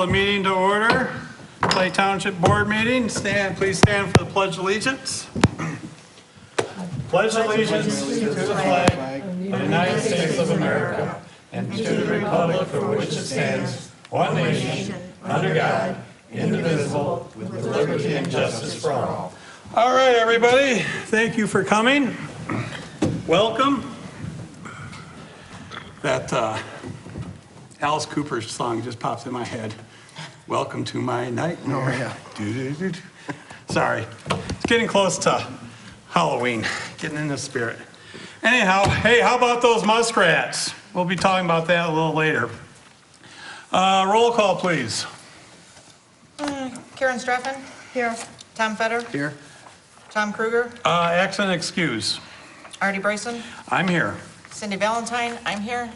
the meeting to order. Clay Township Board meeting. Please stand for the Pledge of Allegiance. Pledge allegiance to the flag of the United States of America and to the republic for which it stands, one nation, under God, indivisible, with liberty and justice for all. All right, everybody. Thank you for coming. Welcome. That Alice Cooper song just popped in my head. Welcome to my nightmare. Oh, yeah. Doo-doo-doo. Sorry. It's getting close to Halloween, getting in the spirit. Anyhow, hey, how about those muskrats? We'll be talking about that a little later. Roll call, please. Karen Streffen? Here. Tom Fetter? Here. Tom Kruger? Accent excuse. Artie Bryson? I'm here. Cindy Valentine? I'm here.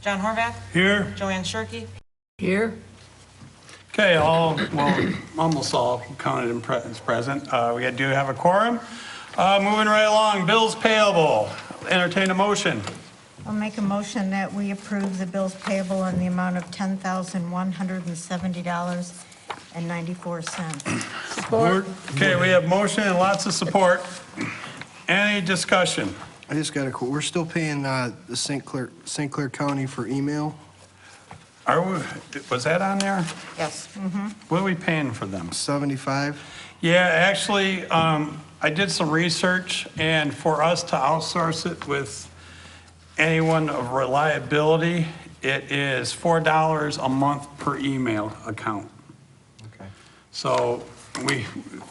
John Horvath? Here. Joanne Shirkey? Here. Okay, almost all counted as present. We do have a quorum. Moving right along, bills payable. Entertain a motion. I'll make a motion that we approve the bills payable in the amount of $10,170.94. Support. Okay, we have motion and lots of support. Any discussion? I just got a quote. We're still paying the St. Clair County for email. Was that on there? Yes. What are we paying for them? $75. Yeah, actually, I did some research, and for us to outsource it with anyone of reliability, it is $4 a month per email account. Okay. So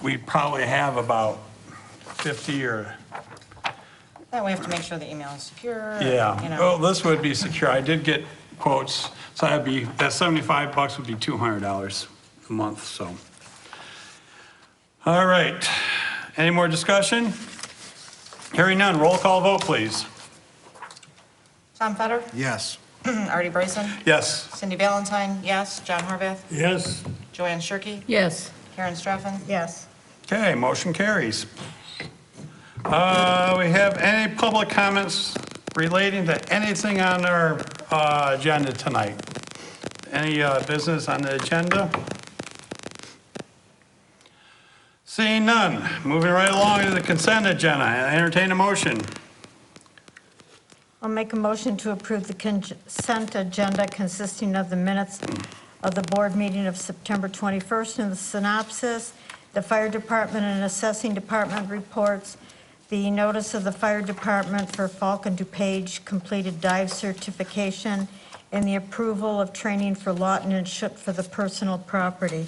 we probably have about 50 or, That we have to make sure the email is secure. yeah. You know. Well, this would be secure. I did get quotes, so that $75 would be $200 a month, so. All right. Any more discussion? Hearing none, roll call vote, please. Tom Fetter? Yes. Artie Bryson? Yes. Cindy Valentine? Yes. John Horvath? Yes. Joanne Shirkey? Yes. Karen Streffen? Yes. Okay, motion carries. We have any public comments relating to anything on our agenda tonight? Any business on the agenda? Seeing none, moving right along to the consent agenda. Entertain a motion. I'll make a motion to approve the consent agenda consisting of the minutes of the board meeting of September 21st and the synopsis, the fire department and assessing department reports, the notice of the fire department for Falk and DuPage completed dive certification, and the approval of training for Lawton and Shook for the personal property.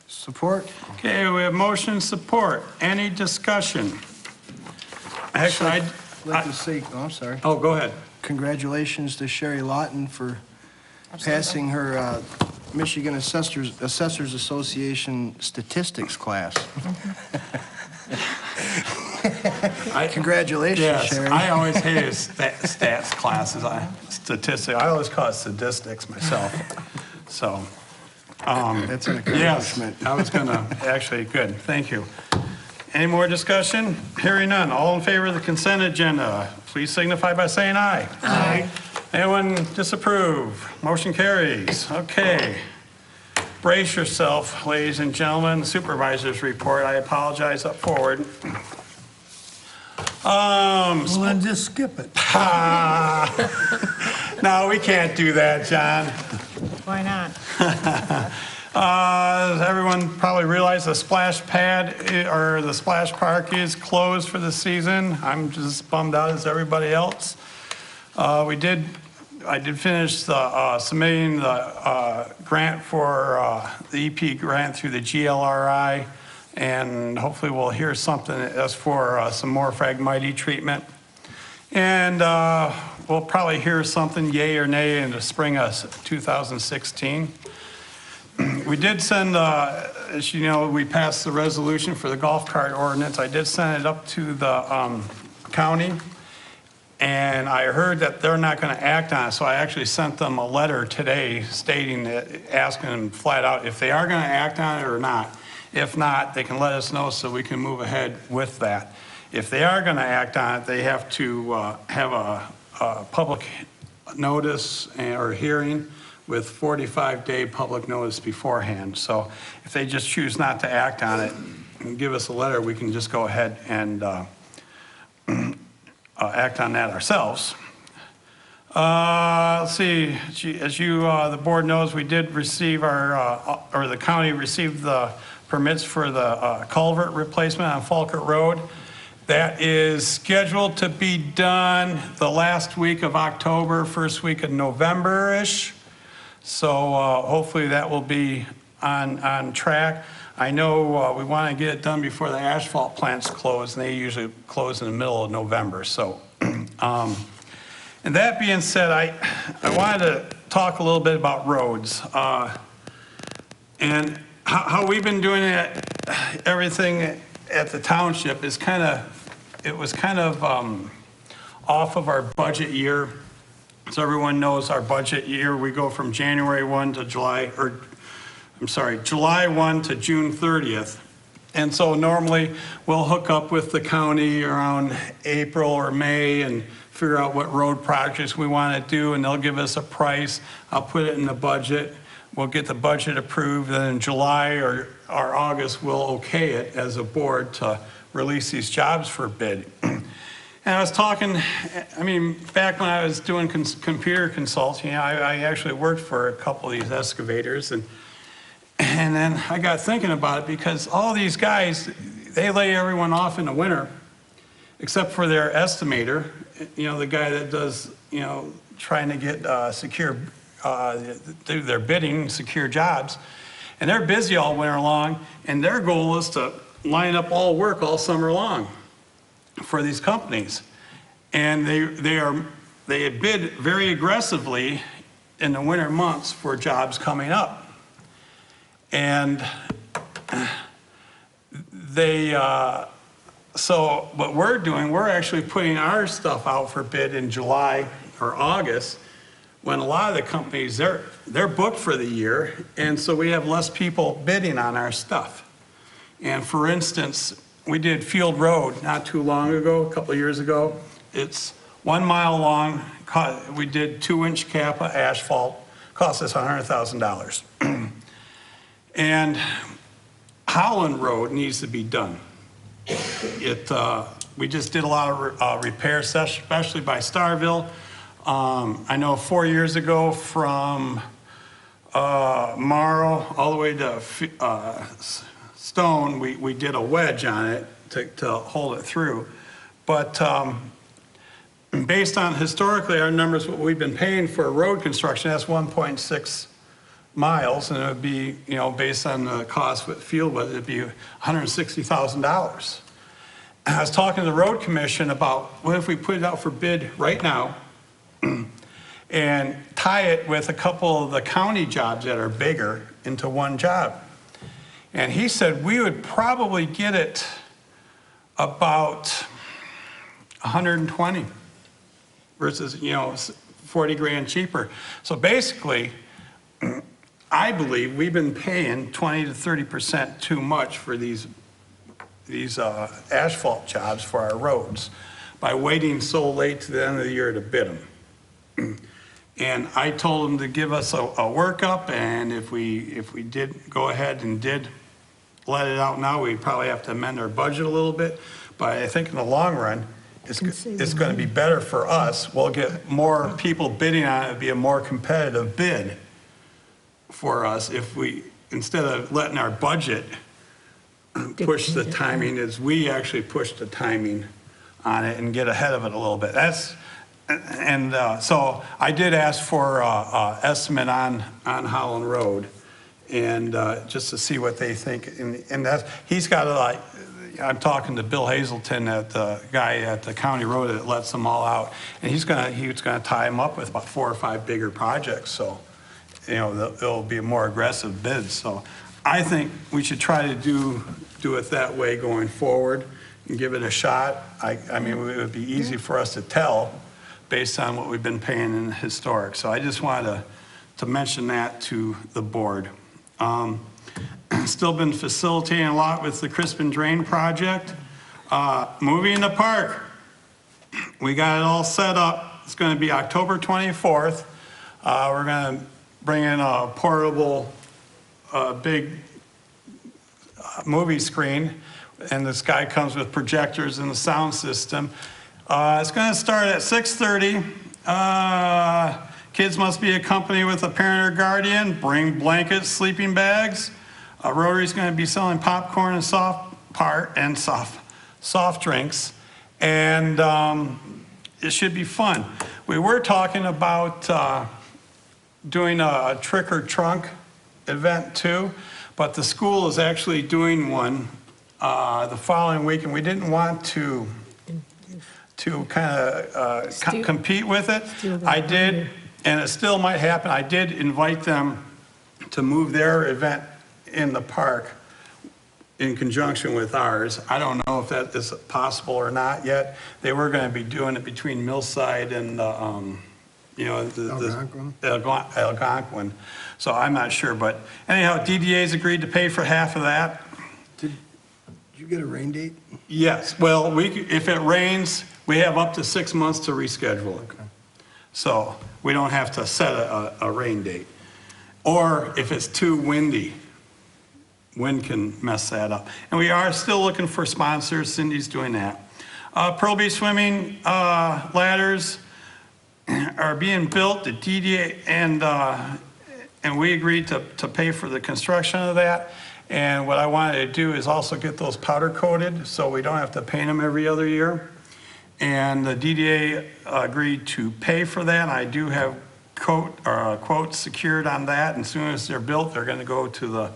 Support. Okay, we have motion support. Any discussion? Actually, I'd like to say, oh, I'm sorry. oh, go ahead. Congratulations to Sherry Lawton for passing her Michigan Assessors Association statistics class. Congratulations, Yes, Sherry. I always hated stats classes. Statistics. I always call it statistics myself. So, That's an yes, accomplishment. I was gonna actually good. Thank you. Any more discussion? Hearing none. All in favor of the consent agenda, please signify by saying aye. Aye. Anyone disapprove? Motion carries. Okay. Brace yourself, ladies and gentlemen. Supervisor's report. I apologize up forward. Well, then just skip it. No, we can't do that, John. Why not? As everyone probably realized, the splash pad or the splash park is closed for the season. I'm just bummed out as everybody else. I did finish submitting the grant for the EP grant through the GLRI, and hopefully we'll hear something as for some more Phragmite treatment. And we'll probably hear something, yay or nay, in the spring of 2016. We did send, as you know, we passed the resolution for the golf cart ordinance. I did send it up to the county, and I heard that they're not going to act on it, so I actually sent them a letter today stating that, asking them flat out if they are going to act on it or not. If not, they can let us know so we can move ahead with that. If they are going to act on it, they have to have a public notice or hearing with 45-day public notice beforehand. So if they just choose not to act on it and give us a letter, we can just go ahead and act on that ourselves. Let's see, as you, the board knows, we did receive or the county received the permits for the culvert replacement on Falkert Road. That is scheduled to be done the last week of October, first week of November-ish. So hopefully that will be on track. I know we want to get it done before the asphalt plants close, and they usually close in the middle of November. So, and that being said, I wanted to talk a little bit about roads and how we've been doing it. Everything at the township is it was kind of off of our budget year. So everyone knows our budget year, we go from July 1 to June 30th. And so normally we'll hook up with the county around April or May and figure out what road projects we want to do, and they'll give us a price. I'll put it in the budget. We'll get the budget approved, and in July or August, we'll okay it as a board to release these jobs for bid. And I was talking, I mean, back when I was doing computer consulting, I actually worked for a couple of these excavators, and then I got thinking about it because all these guys, they lay everyone off in the winter, except for their estimator, you know, the guy that does, you know, trying to get do their bidding, secure jobs. And they're busy all winter long, and their goal is to line up all work all summer long for these companies. And they bid very aggressively in the winter months for jobs coming up. And so what we're doing, we're actually putting our stuff out for bid in July or August, when a lot of the companies, they're booked for the year, and so we have less people bidding on our stuff. And for instance, we did Field Road not too long ago, a couple of years ago. It's 1 mile long. We did 2-inch cap of asphalt, cost us $100,000. And Holland Road needs to be done. We just did a lot of repairs, especially by Starville. I know 4 years ago from Morrow all the way to Stone, we did a wedge on it to hold it through. But based on historically our numbers, what we've been paying for road construction, that's 1.6 miles, and it would be, you know, based on the cost with field, but it'd be $160,000. I was talking to the road commission about what if we put it out for bid right now and tie it with a couple of the county jobs that are bigger into one job. And he said we would probably get it about 120 versus, you know, 40 grand cheaper. So basically, I believe we've been paying 20 to 30% too much for these asphalt jobs for our roads by waiting so late to the end of the year to bid them. And I told them to give us a workup, and if we did go ahead and did let it out now, we'd probably have to amend our budget a little bit. But I think in the long run, it's going to be better for us. We'll get more people bidding on it. It'll be a more competitive bid for us if we, instead of letting our budget push the timing, is we actually push the timing on it and get ahead of it a little bit. So I did ask for estimate on Holland Road, and just to see what they think. And he's got I'm talking to Bill Hazelton, the guy at the county road that lets them all out, and he's gonna tie them up with about 4 or 5 bigger projects. So, you know, it'll be a more aggressive bid. So I think we should try to do it that way going forward and give it a shot. I mean, it would be easy for us to tell based on what we've been paying in historic. So I just wanted to mention that to the board. Still been facilitating a lot with the Crispin Drain project. Moving the park. We got it all set up. It's gonna be October 24th. We're gonna bring in a portable, big movie screen, and this guy comes with projectors and the sound system. It's going to start at 6:30. Kids must be accompanied with a parent or guardian. Bring blankets, sleeping bags. Rotary's going to be selling popcorn and soft drinks, and it should be fun. We were talking about doing a trick or trunk event too, but the school is actually doing one the following week, and we didn't want to kind of compete with it. I did, and it still might happen. I did invite them to move their event in the park in conjunction with ours. I don't know if that is possible or not yet. They were going to be doing it between Millside and Algonquin. So I'm not sure, but anyhow, DDA's agreed to pay for half of that. Did you get a rain date? Yes, well, if it rains, we have up to 6 months to reschedule it. So we don't have to set a rain date. Or if it's too windy, wind can mess that up. And we are still looking for sponsors. Cindy's doing that. Pearl Beach swimming ladders are being built. The DDA and we agreed to pay for the construction of that. And what I wanted to do is also get those powder coated so we don't have to paint them every other year. And the DDA agreed to pay for that. I do have quotes secured on that. And as soon as they're built, they're going to go to the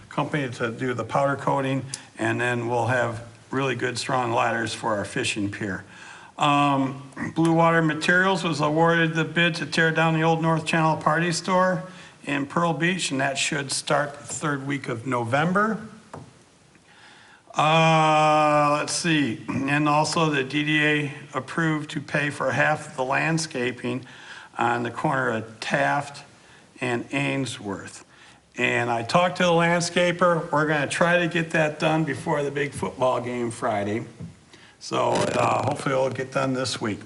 company to do the powder coating, and then we'll have really good, strong ladders for our fishing pier. Blue Water Materials was awarded the bid to tear down the old North Channel Party Store in Pearl Beach, and that should start the third week of November. Let's see, and also the DDA approved to pay for half of the landscaping on the corner of Taft and Ainsworth. And I talked to the landscaper. We're going to try to get that done before the big football game Friday. So hopefully it'll get done this week.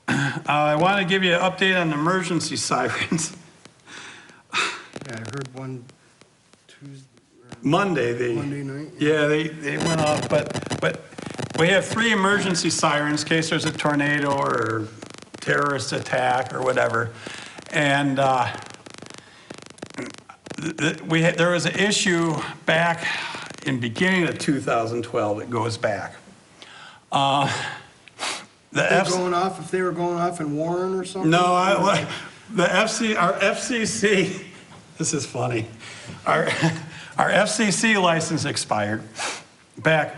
I want to give you an update on emergency sirens. Yeah, I heard one Tuesday. Monday night. Yeah, they went off, but we have 3 emergency sirens in case there's a tornado or terrorist attack or whatever. And there was an issue back in beginning of 2012. It goes back. If they were going off in Warren or something? No, our FCC. This is funny. Our FCC license expired back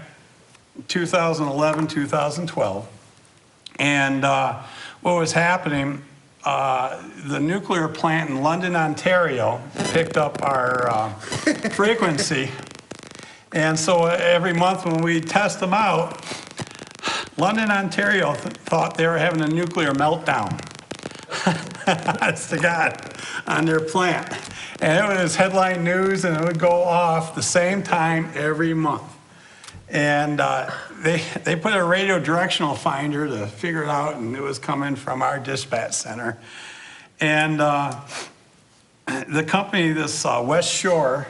2011, 2012, and what was happening? The nuclear plant in London, Ontario picked up our frequency. And so every month when we test them out, London, Ontario thought they were having a nuclear meltdown. That's the God on their plant. And it was headline news, and it would go off the same time every month. And they put a radio directional finder to figure it out, and it was coming from our dispatch center. And the company, this West Shore,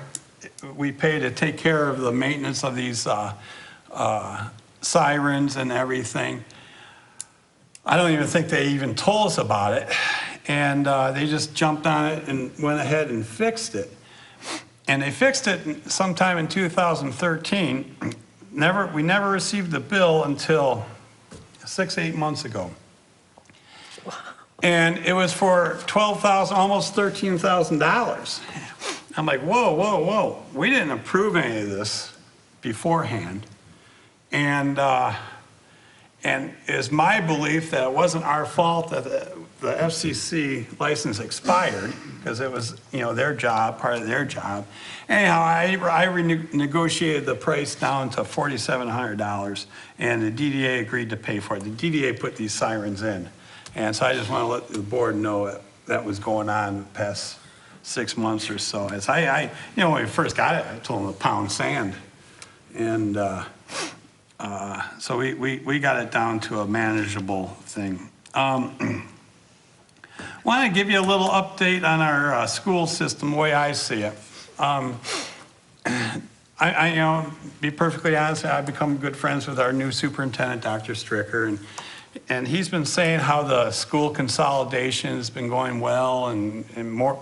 we pay to take care of the maintenance of these sirens and everything. I don't even think they even told us about it. And they just jumped on it and went ahead and fixed it. And they fixed it sometime in 2013. We never received the bill until 6-8 months ago. And it was for $12,000, almost $13,000. I'm like, whoa. We didn't approve any of this beforehand. And it's my belief that it wasn't our fault that the FCC license expired, because it was, their job, part of their job. Anyhow, I renegotiated the price down to $4,700, and the DDA agreed to pay for it. The DDA put these sirens in. And so I just want to let the board know that was going on the past 6 months or so. As when we first got it, I told them £1 sand. And so we got it down to a manageable thing. Want to give you a little update on our school system, the way I see it. You know, be perfectly honest, I've become good friends with our new superintendent, Dr. Stricker, and he's been saying how the school consolidation has been going well and more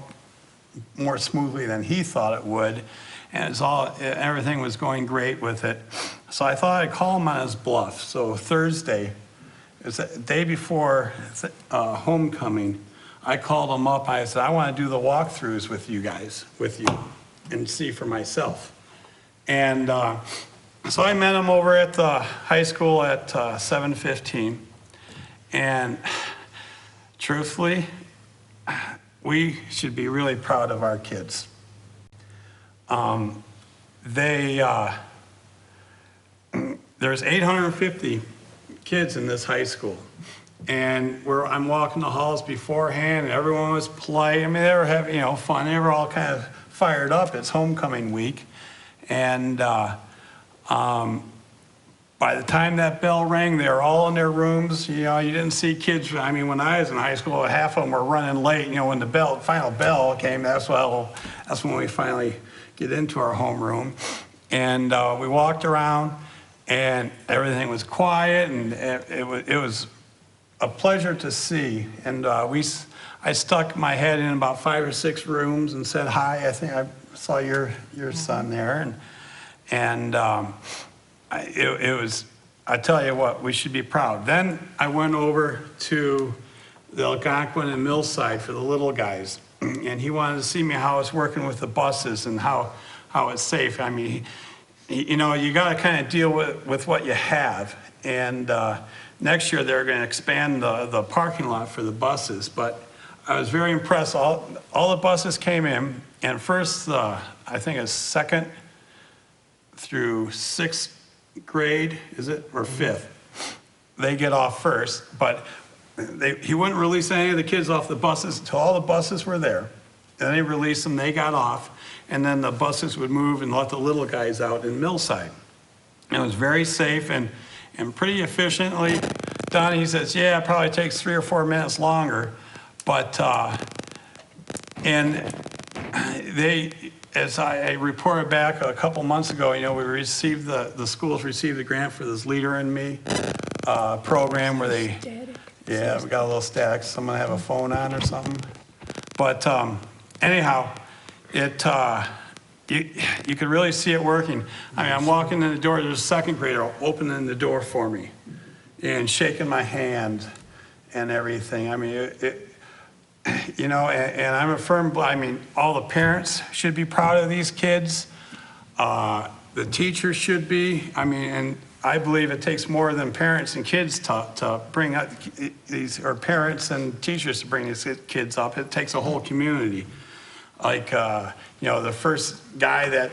smoothly than he thought it would, and everything was going great with it. So I thought I'd call him on his bluff. So Thursday, it's the day before homecoming, I called him up. I said, I want to do the walkthroughs with you, and see for myself. And so I met him over at the high school at 7:15. And truthfully, we should be really proud of our kids. There's 850 kids in this high school. And I'm walking the halls beforehand, and everyone was polite. I mean, they were having, fun. They were all kind of fired up. It's homecoming week. And by the time that bell rang, they were all in their rooms. You didn't see kids. I mean, when I was in high school, half of them were running late. When the final bell came, that's when we finally get into our homeroom. And we walked around, and everything was quiet, and it was a pleasure to see. And I stuck my head in about 5 or 6 rooms and said hi. I think I saw your son there, and it was, I tell you what, we should be proud. Then I went over to the Algonquin and Millside for the little guys, and he wanted to see me how it's working with the buses and how it's safe. I mean, you got to kind of deal with what you have, and next year they're going to expand the parking lot for the buses, but I was very impressed. All the buses came in, and first, I think it's 2nd through 6th grade, is it, or 5th? They get off first, but he wouldn't release any of the kids off the buses until all the buses were there. Then he released them, they got off, and then the buses would move and let the little guys out in Millside. And it was very safe and pretty efficiently done. He says, yeah, it probably takes 3 or 4 minutes longer, but, as I reported back a couple months ago, we received the schools received the grant for this Leader in Me program where we got a little static. Someone have a phone on or something. But anyhow, you could really see it working. I mean, I'm walking in the door, there's a 2nd grader opening the door for me and shaking my hand and everything. I mean, and I'm a firm, all the parents should be proud of these kids. The teachers should be. And I believe it takes more than parents and kids to bring up these, or parents and teachers to bring these kids up. It takes a whole community. Like, the first guy that,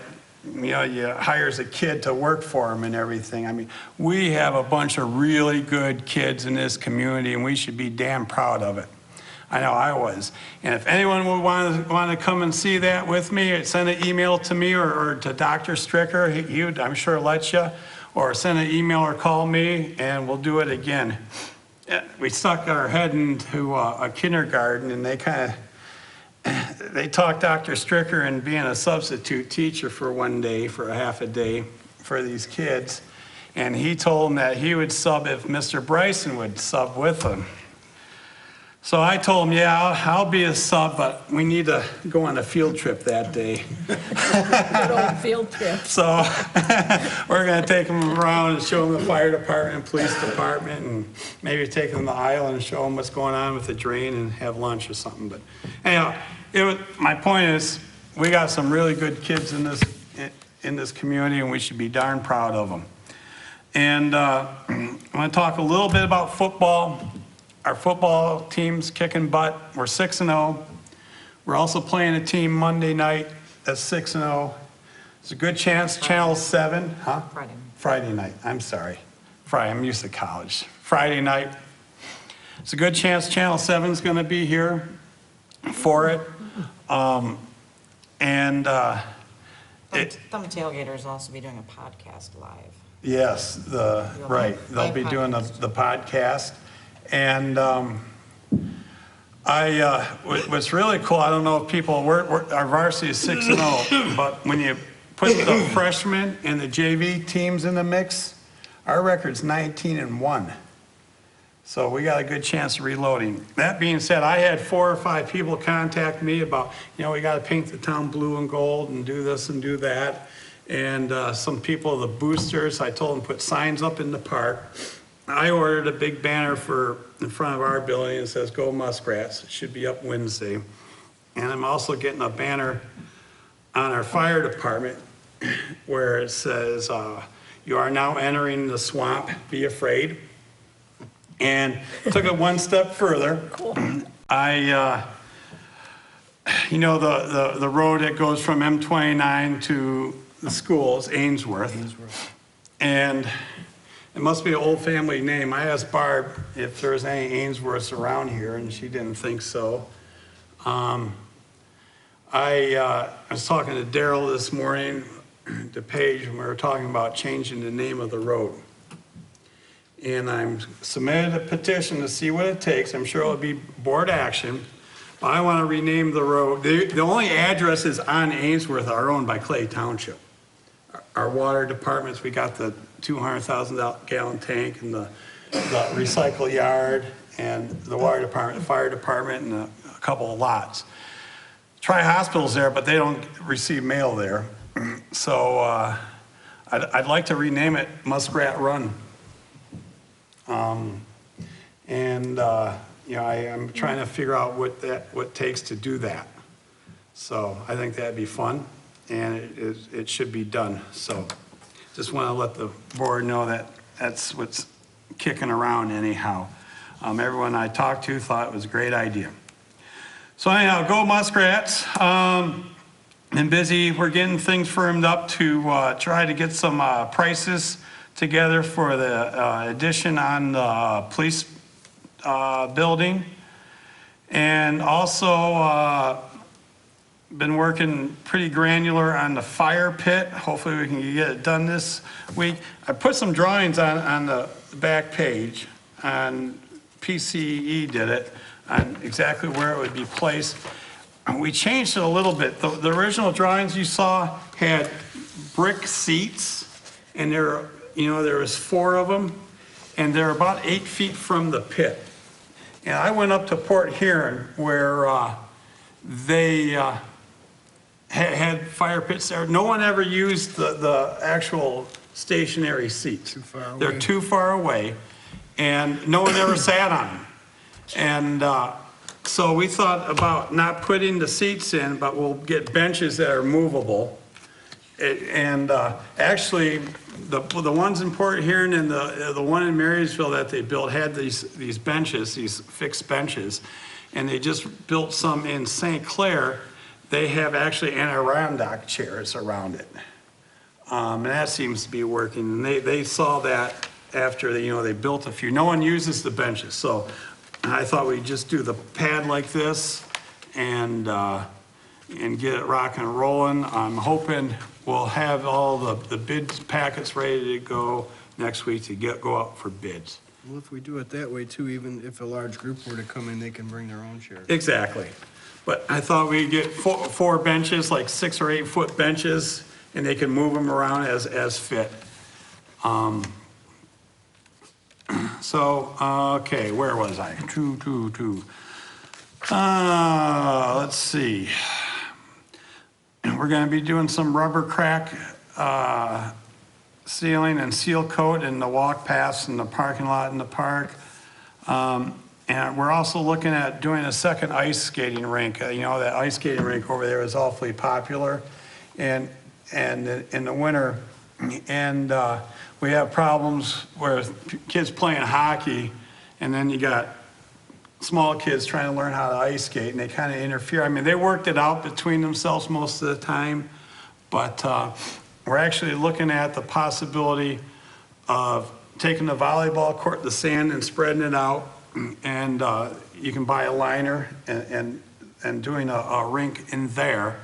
hires a kid to work for him and everything. I mean, we have a bunch of really good kids in this community, and we should be damn proud of it. I know I was. And if anyone would want to come and see that with me, send an email to me or to Dr. Stricker. He would, I'm sure, let you. Or send an email or call me, and we'll do it again. We stuck our head into a kindergarten, and they talked Dr. Stricker into being a substitute teacher for one day, for a half a day, for these kids. And he told them that he would sub if Mr. Bryson would sub with him. So I told him, yeah, I'll be a sub, but we need to go on a field trip that day. Good old field trip. So we're going to take them around and show them the fire department and police department, and maybe take them to the aisle and show them what's going on with the drain and have lunch or something. But anyhow, my point is, we got some really good kids in this community, and we should be darn proud of them. And I want to talk a little bit about football. Our football team's kicking butt. We're 6-0. We're also playing a team Monday night that's 6-0. There's a good chance Channel 7, huh? Friday night, I'm sorry. Friday, I'm used to college. Friday night. It's a good chance Channel 7's gonna be here for it. Thumb Tailgaters will also be doing a podcast live. Yes, right. They'll be doing the podcast. And What's really cool, I don't know if people, our varsity is 6-0, but when you put the freshmen and the JV teams in the mix, our record's 19-1. So we got a good chance of reloading. That being said, I had 4 or 5 people contact me about, we got to paint the town blue and gold and do this and do that. And some people, the boosters, I told them put signs up in the park. I ordered a big banner in front of our building that says "Go Muskrats." It should be up Wednesday. And I'm also getting a banner on our fire department where it says, "You are now entering the swamp, be afraid." And took it one step further. Cool. The road that goes from M29 to the schools, Ainsworth. And it must be an old family name. I asked Barb if there was any Ainsworths around here, and she didn't think so. I was talking to Daryl this morning, to Paige, and we were talking about changing the name of the road. And I'm submitted a petition to see what it takes. I'm sure it'll be board action. But I want to rename the road. The only addresses on Ainsworth are owned by Clay Township. Our water departments, we got the 200,000 gallon tank and the recycle yard and the water department, the fire department, and a couple of lots. Tri-Hospital's there, but they don't receive mail there. So I'd like to rename it Muskrat Run. I'm trying to figure out what it takes to do that. So I think that'd be fun, and it should be done. So just want to let the board know that that's what's kicking around anyhow. Everyone I talked to thought it was a great idea. So anyhow, go Muskrats. Been busy. We're getting things firmed up to try to get some prices together for the addition on the police building. And also been working pretty granular on the fire pit. Hopefully we can get it done this week. I put some drawings on the back page, and PCE did it, on exactly where it would be placed. And we changed it a little bit. The original drawings you saw had brick seats, and there was 4 of them, and they're about 8 feet from the pit. And I went up to Port Huron where they had fire pits there. No one ever used the actual stationary seats. Too far away. They're too far away, and no one ever sat on them. And so we thought about not putting the seats in, but we'll get benches that are movable. Actually, the ones in Port Huron and the one in Marysville that they built had these benches, these fixed benches, and they just built some in St. Clair. They have actually Adirondack chairs around it, and that seems to be working. And they saw that after they built a few. No one uses the benches, so I thought we'd just do the pad like this and get it rocking and rolling. I'm hoping we'll have all the bid packets ready to go next week to go out for bids. Well, if we do it that way too, even if a large group were to come in, they can bring their own chairs. Exactly. But I thought we'd get 4 benches, like 6 or 8 foot benches, and they can move them around as fit. Okay, where was I? Let's see. We're going to be doing some rubber crack sealing and seal coat in the walk paths in the parking lot in the park. And we're also looking at doing a second ice skating rink. That ice skating rink over there is awfully popular, and in the winter, and we have problems where kids playing hockey, and then you got small kids trying to learn how to ice skate, and they kind of interfere. I mean, they worked it out between themselves most of the time, but we're actually looking at the possibility of taking the volleyball court, the sand, and spreading it out, and you can buy a liner and doing a rink in there.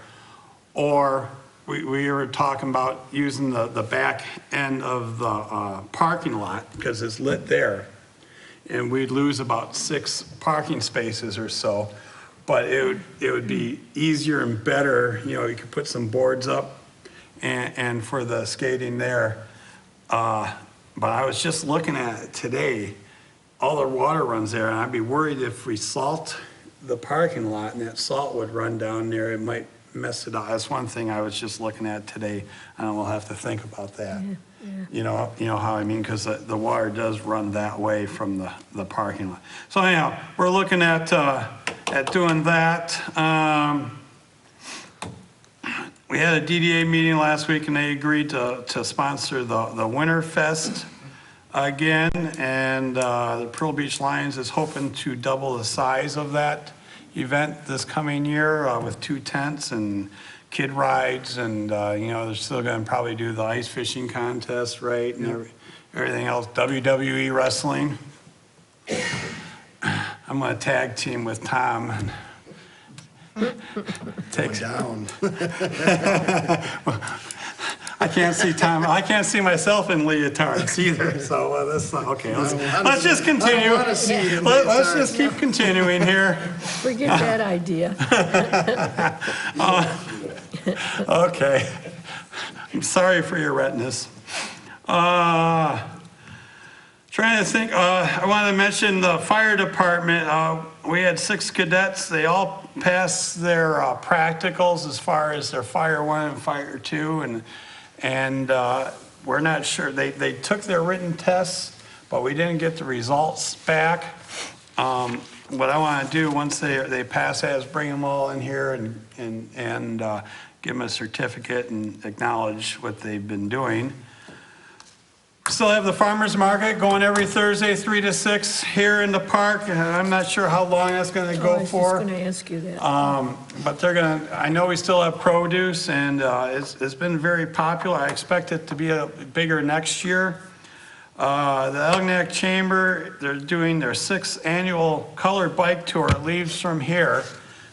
Or we were talking about using the back end of the parking lot because it's lit there, and we'd lose about 6 parking spaces or so. But it would be easier and better, you know, you could put some boards up and for the skating there. But I was just looking at it today, all the water runs there, and I'd be worried if we salt the parking lot and that salt would run down there, it might mess it up. That's one thing I was just looking at today, and we'll have to think about that. You know how I mean, because the water does run that way from the parking lot. So anyhow, we're looking at doing that. We had a DDA meeting last week, and they agreed to sponsor the Winter Fest again, and the Pearl Beach Lions is hoping to double the size of that event this coming year with 2 tents and kid rides, and you know, they're still going to probably do the ice fishing contest, right, and everything else, WWE wrestling. I'm going to tag team with Tom and take Down. I can't see Tom. I can't see myself in leotards either. So that's not okay. Let's just continue. I don't want to see you in Let's leotards. just keep continuing here. Forget that idea. Okay. I'm sorry for your retinas. Trying to think. I want to mention the fire department. We had 6 cadets. They all passed their practicals as far as their fire 1 and fire 2, and we're not sure. They took their written tests, but we didn't get the results back. What I want to do once they pass that is bring them all in here and give them a certificate and acknowledge what they've been doing. Still have the farmer's market going every Thursday, 3 to 6 here in the park. And I'm not sure how long that's going to I go was just for. going to ask you that. But they're going to, I know we still have produce, and it's been very popular. I expect it to be bigger next year. The Elginak Chamber, they're doing their 6th annual colored bike tour. It leaves from here.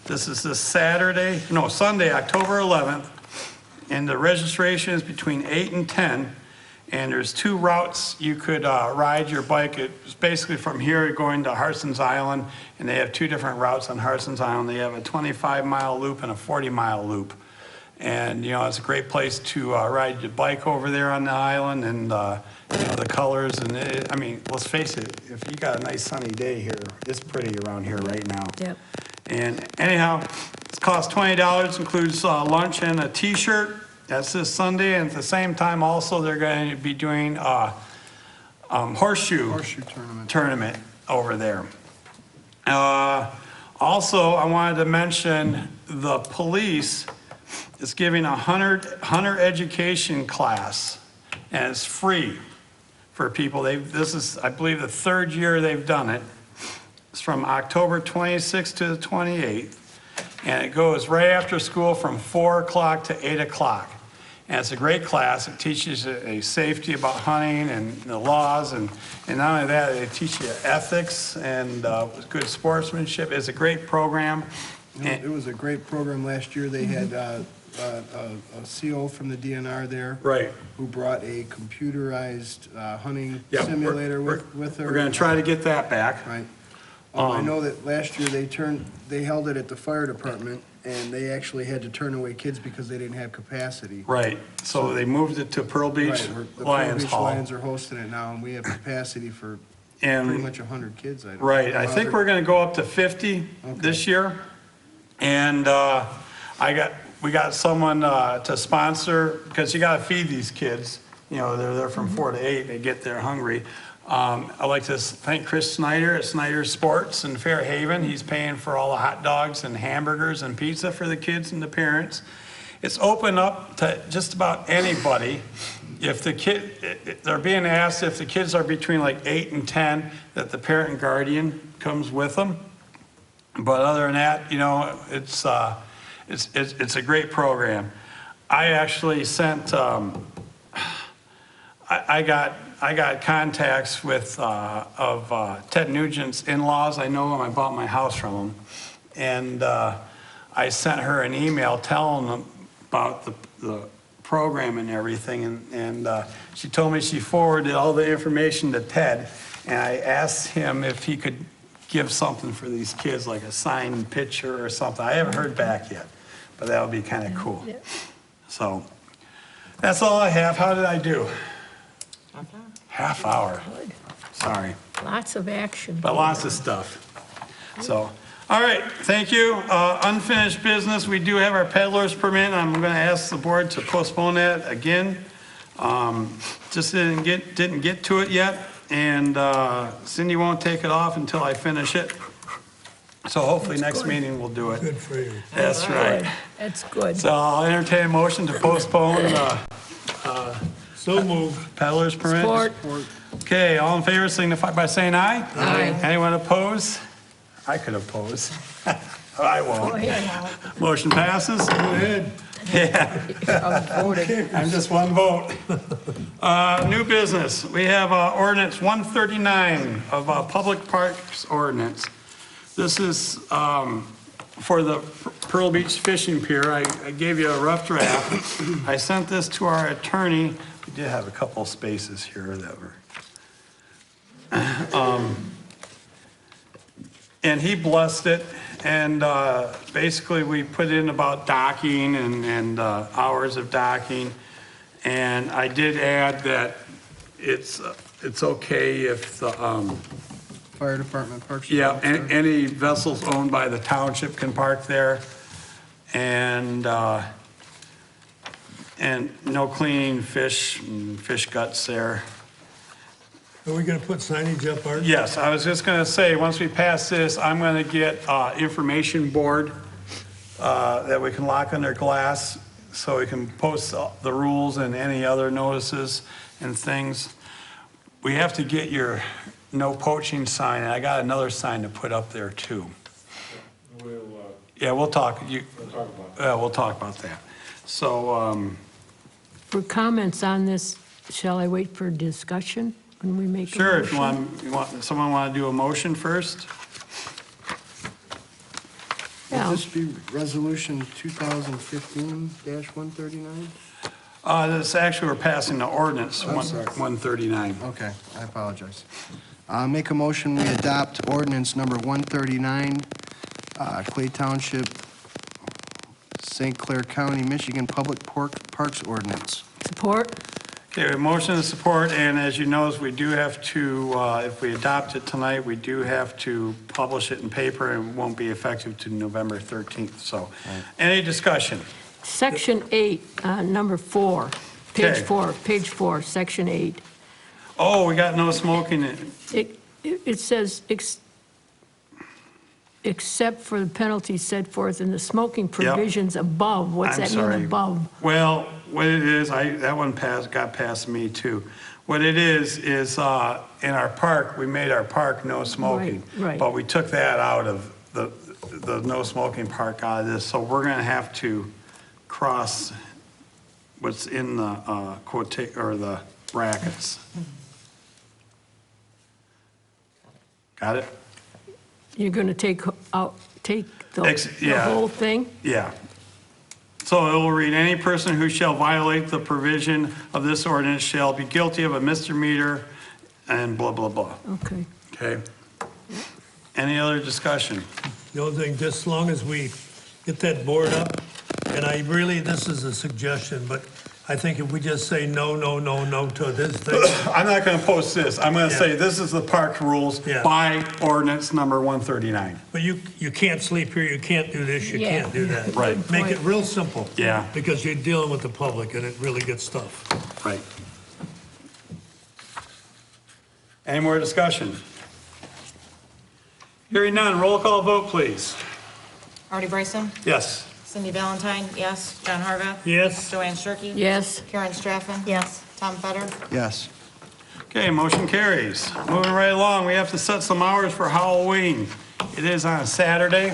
This is this Sunday, October 11th. And the registration is between 8 and 10. And there's 2 routes you could ride your bike. It's basically from here going to Harson's Island, and they have 2 different routes on Harson's Island. They have a 25-mile loop and a 40-mile loop. And, you know, it's a great place to ride your bike over there on the island, and, you know, the colors. And, I mean, let's face it, if you got a nice sunny day here, it's pretty around here right now. Yep. And anyhow, it costs $20, includes lunch and a T-shirt. That's this Sunday, and at the same time, also, they're going to be doing horseshoe tournament over there. Also, I wanted to mention the police is giving a hunter education class, and it's free for people. This is, I believe, the 3rd year they've done it. It's from October 26th to the 28th, and it goes right after school from 4 o'clock to 8 o'clock. And it's a great class. It teaches a safety about hunting and the laws, and not only that, they teach you ethics and good sportsmanship. It's a great program. It was a great program last year. They had a CO from the DNR there. Right. Who brought a computerized hunting Yep, simulator with her. We're going to try to get that back. Right. I know that last year they held it at the fire department, and they actually had to turn away kids because they didn't have capacity. Right. So they moved it to Pearl Beach Right, the Lions Pearl Beach Hall. Lions are hosting it now, and we have capacity for And- pretty much 100 kids. Right, I think we're gonna go up to 50 this year. And we got someone to sponsor, because you gotta feed these kids. You know, they're there from 4 to 8, they get there hungry. I'd like to thank Chris Snyder at Snyder Sports in Fairhaven. He's paying for all the hot dogs and hamburgers and pizza for the kids and the parents. It's open up to just about anybody. If they're being asked if the kids are between like 8 and 10, that the parent and guardian comes with them. But other than that, you know, it's a great program. I actually sent, I got contacts with Ted Nugent's in-laws. I know him. I bought my house from him, and I sent her an email telling them about the program and everything, and she told me she forwarded all the information to Ted, And I asked him if he could give something for these kids, like a signed picture or something. I haven't heard back yet, but that would be kind of cool. Yeah. So that's all I have. How did I do? Okay. Half hour. Good. Sorry, Lots of action. but lots of stuff. So, all right, thank you. Unfinished business, we do have our peddler's permit. I'm going to ask the board to postpone that again. Just didn't get to it yet, and Cindy won't take it off until I finish it. So hopefully next meeting we'll do it. Good for you. That's right. That's good. So I'll entertain a motion to postpone So moved. peddler's permit. Support. Okay, all in favor signify by saying aye. Aye. Anyone oppose? I could oppose. I Go won't. ahead. Motion passes. Go ahead. I'm voting. I'm just one vote. New business. We have ordinance 139 of Public Parks Ordinance. This is for the Pearl Beach Fishing Pier. I gave you a rough draft. I sent this to our attorney. We did have a couple spaces here that were. And he blessed it, and basically we put in about docking and hours of docking. And I did add that it's okay if the, Fire department, parks. yeah, any vessels owned by the township can park there. And no cleaning fish and fish guts there. Are we gonna put signage up, Art? Yes, I was just gonna say, once we pass this, I'm gonna get information board that we can lock under glass, so we can post the rules and any other notices and things. We have to get your no poaching sign, and I got another sign to put up there too. Yeah, we'll talk about that. So, For comments on this, shall I wait for discussion when we make a sure, if motion? someone want to do a motion first? Yeah. Would this be resolution 2015-139? This actually, we're passing the ordinance I'm sorry. 139. Okay, I apologize. Make a motion, we adopt ordinance number 139, Clay Township, St. Clair County, Michigan Public Parks Ordinance. Support? Okay, we have motion and support, and as you know, we do have to, if we adopt it tonight, we do have to publish it in paper, and it won't be effective to November 13th, so. Any discussion? Section 8, number 4, Okay. page 4, section 8. Oh, we got no smoking. It says, except for the penalties set forth in the smoking provisions above. What's I'm that sorry. mean above? Well, what it is, that one got past me too. What it is in our park, we made our park no smoking. Right. But we took that out of the no smoking park out of this, so we're gonna have to cross what's in the or the brackets. Got it? You're going to take the Yeah. whole thing? Yeah. So it will read, any person who shall violate the provision of this ordinance shall be guilty of a misdemeanor and blah, blah, blah. Okay. Okay? Any other discussion? The only thing, just as long as we get that board up, and this is a suggestion, but I think if we just say no to this thing, I'm not gonna post this. I'm gonna say Yeah. this is the park rules Yeah. by ordinance number 139. but you can't sleep here, you can't do this, you Yeah. can't do that. Right. Make it real simple. Yeah. Because you're dealing with the public and it really gets tough. Right. Any more discussion? Hearing none, roll call vote, please. Artie Bryson? Yes. Cindy Valentine, yes. John Harvath? Yes? Joanne Shirkey? Yes. Karen Straffen? Yes. Tom Fetter? Yes. Okay, motion carries. Moving right along, we have to set some hours for Halloween. It is on a Saturday.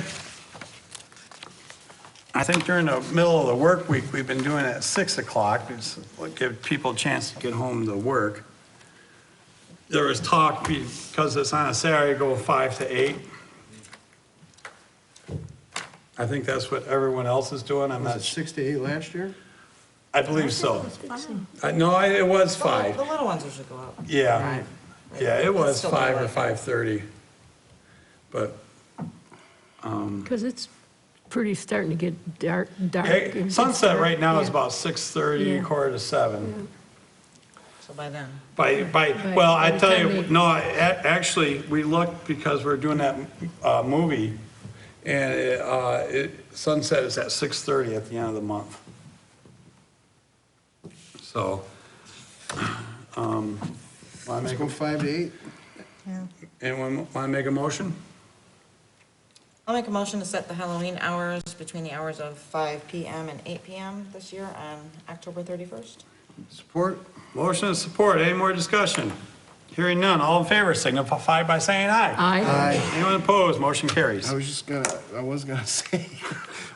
I think during the middle of the work week, we've been doing it at 6 o'clock. It's give people a chance to get home to work. There was talk, because it's on a Saturday, go 5 to 8. I think that's what everyone else is doing. I'm Was not, it 6 to 8 last year? I believe so. No, it was 5. The little ones usually go out. Yeah. Yeah, it It's was still 5 or daylight. 5:30. But, Because it's pretty starting to get dark. yeah, sunset right now is about 6:30, Yeah. 6:45. So by then. Well, by I the tell time you, they- no, actually, we looked because we're doing that movie, and sunset is at 6:30 at the end of the month. So, want to Let's make, go 5 to 8. Yeah. anyone want to make a motion? I'll make a motion to set the Halloween hours between the hours of 5 PM and 8 PM this year on October 31st. Support? Motion and support, any more discussion? Hearing none, all in favor signify by saying aye. Aye. Anyone opposed, motion carries. I was gonna say,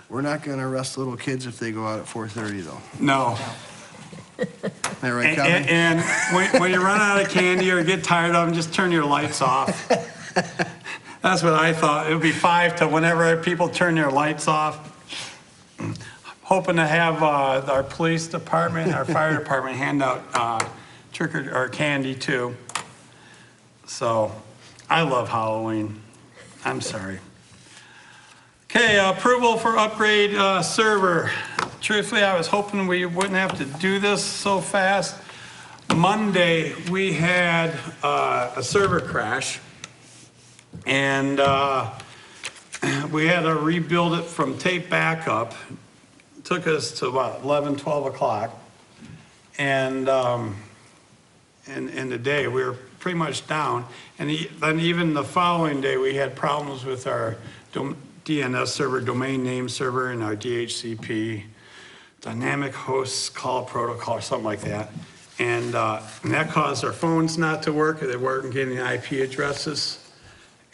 we're not gonna arrest little kids if they go out at 4:30 though. No. Am I right, And, Kevin? and when you run out of candy or get tired of them, just turn your lights off. That's what I thought. It would be 5 to whenever people turn their lights off. Hoping to have our police department, our fire department hand out or candy too. So I love Halloween. I'm sorry. Okay, approval for upgrade server. Truthfully, I was hoping we wouldn't have to do this so fast. Monday, we had a server crash, and we had to rebuild it from tape backup. Took us to about 11, 12 o'clock. And in the day, we were pretty much down. And then even the following day, we had problems with our DNS server, domain name server, and our DHCP, dynamic host call protocol, or something like that. And that caused our phones not to work. They weren't getting IP addresses.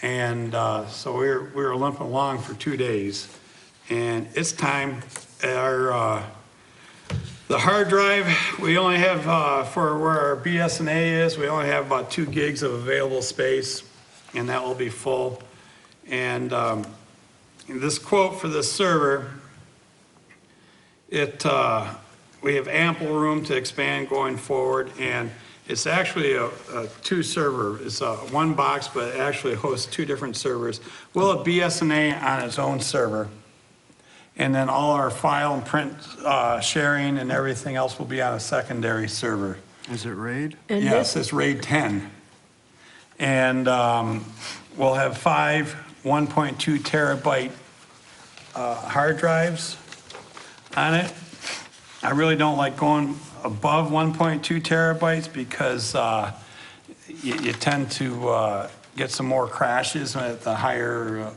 And so we were limping along for 2 days. And it's time. The hard drive, we only have, for where our BSNA is, we only have about 2 gigs of available space, and that will be full. And this quote for this server, we have ample room to expand going forward, and it's actually a 2 server. It's a 1 box, but it actually hosts 2 different servers. We'll have BSNA on its own server. And then all our file and print sharing and everything else will be on a secondary server. Is it RAID? And Yes, this, it's RAID 10. And we'll have 5 1.2 terabyte hard drives on it. I really don't like going above 1.2 terabytes because you tend to get some more crashes at the higher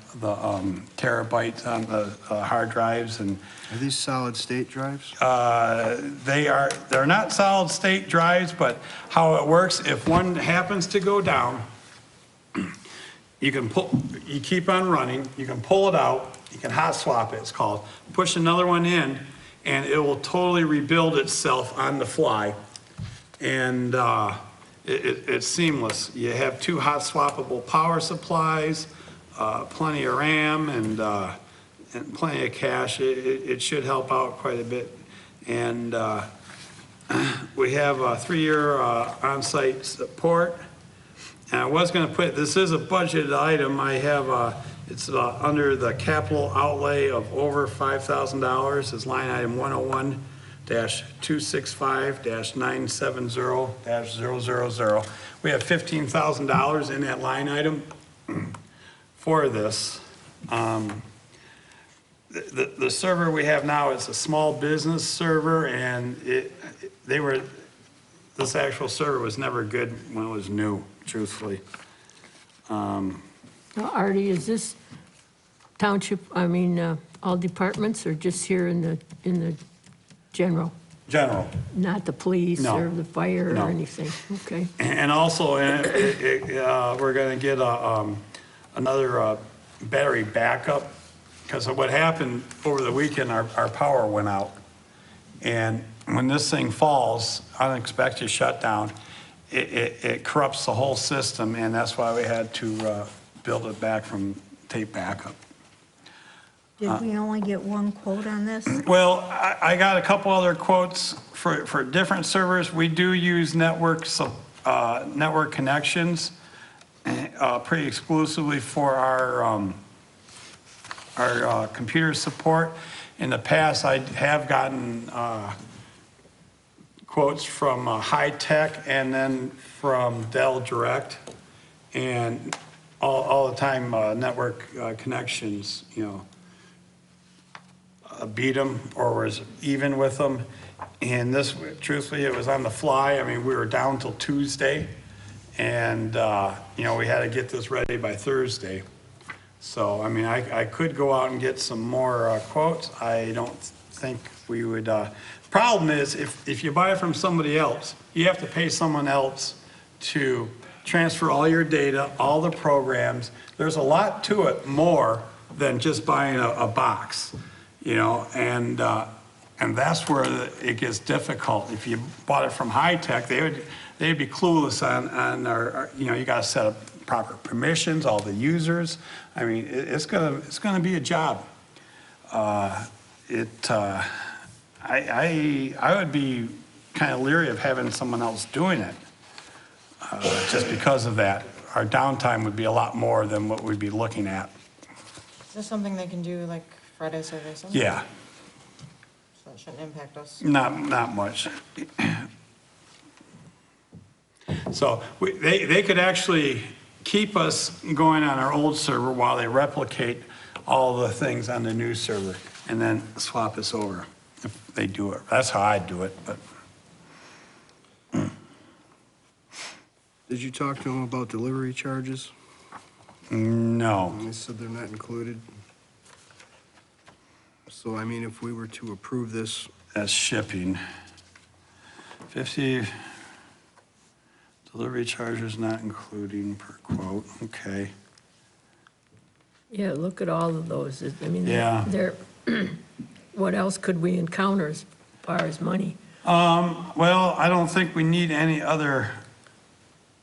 terabytes on the hard drives. And Are these solid state drives? they're not solid state drives, but how it works, if one happens to go down, you keep on running, you can pull it out, you can hot swap it, it's called, push another one in, and it will totally rebuild itself on the fly. And it's seamless. You have 2 hot swappable power supplies, plenty of RAM, and plenty of cache. It should help out quite a bit. And we have a 3-year on-site support. And I was going to put, this is a budgeted item. I have, it's under the capital outlay of over $5,000. It's line item 101-265-970-000. We have $15,000 in that line item for this. The server we have now is a small business server, and this actual server was never good when it was new, truthfully. now, Artie, is this township, all departments or just here in the general? General. Not the police No. or the fire No. or anything? Okay. And also, we're going to get another battery backup, because what happened over the weekend, our power went out. And when this thing falls, unexpected shutdown, it corrupts the whole system, and that's why we had to build it back from tape backup. Did we only get 1 quote on this? Well, I got a couple other quotes for different servers. We do use network network connections, pretty exclusively for our computer support. In the past, I have gotten quotes from High Tech and then from Dell Direct. And all the time, network connections, beat them or was even with them. And this, truthfully, it was on the fly. I mean, we were down till Tuesday. And, we had to get this ready by Thursday. So, I mean, I could go out and get some more quotes. I don't think we would, problem is, if you buy it from somebody else, you have to pay someone else to transfer all your data, all the programs. There's a lot to it more than just buying a box, and that's where it gets difficult. If you bought it from High Tech, they'd be clueless on our, you got to set up proper permissions, all the users. I mean, it's gonna be a job. I would be kind of leery of having someone else doing it, just because of that. Our downtime would be a lot more than what we'd be looking at. Is this something they can do like Friday, Saturday, Sunday? Yeah, So that shouldn't impact us. not much. So they could actually keep us going on our old server while they replicate all the things on the new server and then swap us over if they do it. That's how I'd do it, but. Did you talk to them about delivery charges? No. They said they're not included. So, I mean, if we were to approve this, That's shipping. 50 delivery charges not including per quote, okay. Yeah, look at all of those. I mean, Yeah. they're, what else could we encounter as far as money? Well, I don't think we need any other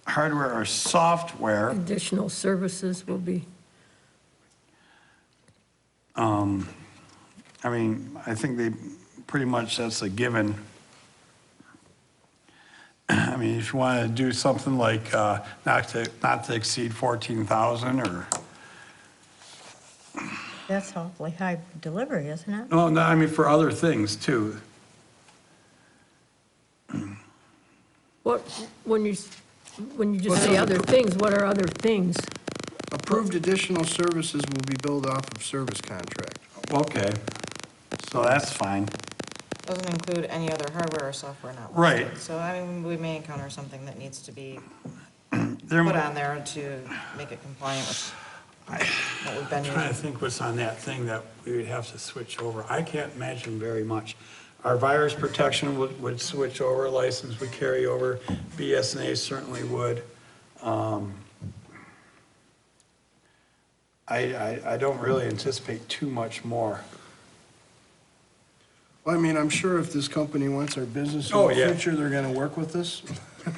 hardware or software. Additional services will be, I mean, I think pretty much that's a given. I mean, if you want to do something like not to exceed 14,000 or, That's awfully high delivery, isn't it? no, I mean, for other things too. what, when you just say other things, what are other things? approved additional services will be billed off of service contract. Okay, so that's fine. Doesn't include any other hardware or software not listed. Right. So, I mean, we may encounter something that needs to be There put might- on there to make it compliant with what we've been I'm trying to using. think what's on that thing that we would have to switch over. I can't imagine very much. Our virus protection would switch over, license would carry over, BSNA certainly would. I don't really anticipate too much more. Well, I mean, I'm sure if this company wants our business in Oh, the yeah. future, they're gonna work with us.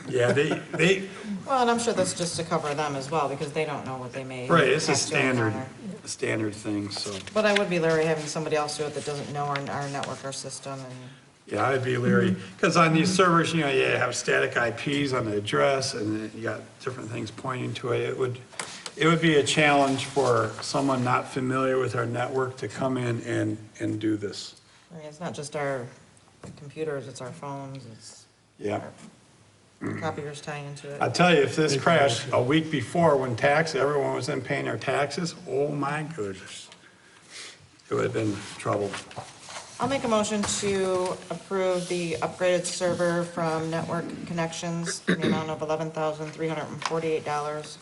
Yeah, they, Well, and I'm sure that's just to cover them as well, because they don't know what they may. right, it's a have to encounter. standard thing, so. But I would be leery having somebody else do it that doesn't know our network, our system, and Yeah, I'd be leery, because on these servers, you have static IPs on the address, and then you got different things pointing to it. It would be a challenge for someone not familiar with our network to come in and do this. I mean, it's not just our computers, it's our phones, it's Yeah. our copiers tie into I it. tell you, if this crashed a week before when everyone was in paying their taxes, oh my goodness. It would have been trouble. I'll make a motion to approve the upgraded server from Network Connections in the amount of $11,348,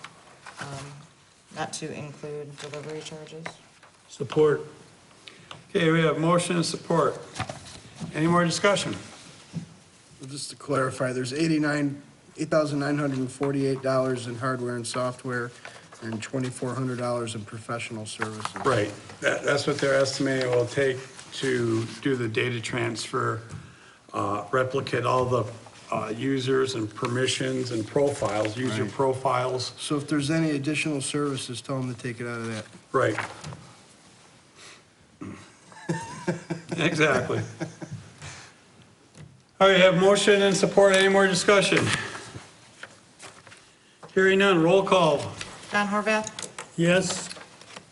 not to include delivery charges. support. Okay, we have motion and support. Any more discussion? Just to clarify, there's $8,948 in hardware and software and $2,400 in professional services. Right, that's what they're estimating it will take to do the data transfer, replicate all the users and permissions and profiles, user Right. profiles. So if there's any additional services, tell them to take it out of that. Right. Exactly. All right, have motion and support. Any more discussion? Hearing none, roll call. John Horvath, Yes,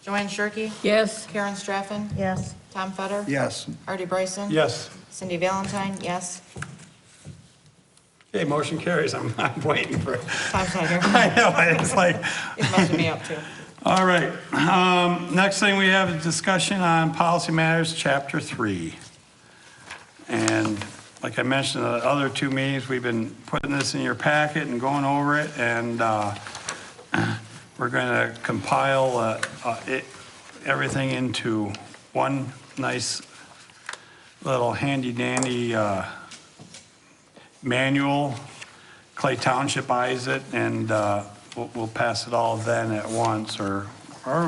Joanne Shirkey, Yes, Karen Straffen, Yes. Tom Fetter, Yes. Artie Bryson. Yes. Cindy Valentine, yes. Okay, motion carries. I'm waiting for it. Tom's not here. I know, it's like, He's messing me up too. all right. Next thing we have is discussion on policy matters, chapter 3. And like I mentioned, the other 2 meetings, we've been putting this in your packet and going over it, and we're going to compile everything into one nice little handy-dandy manual. Clay Township buys it, and we'll pass it all then at once, or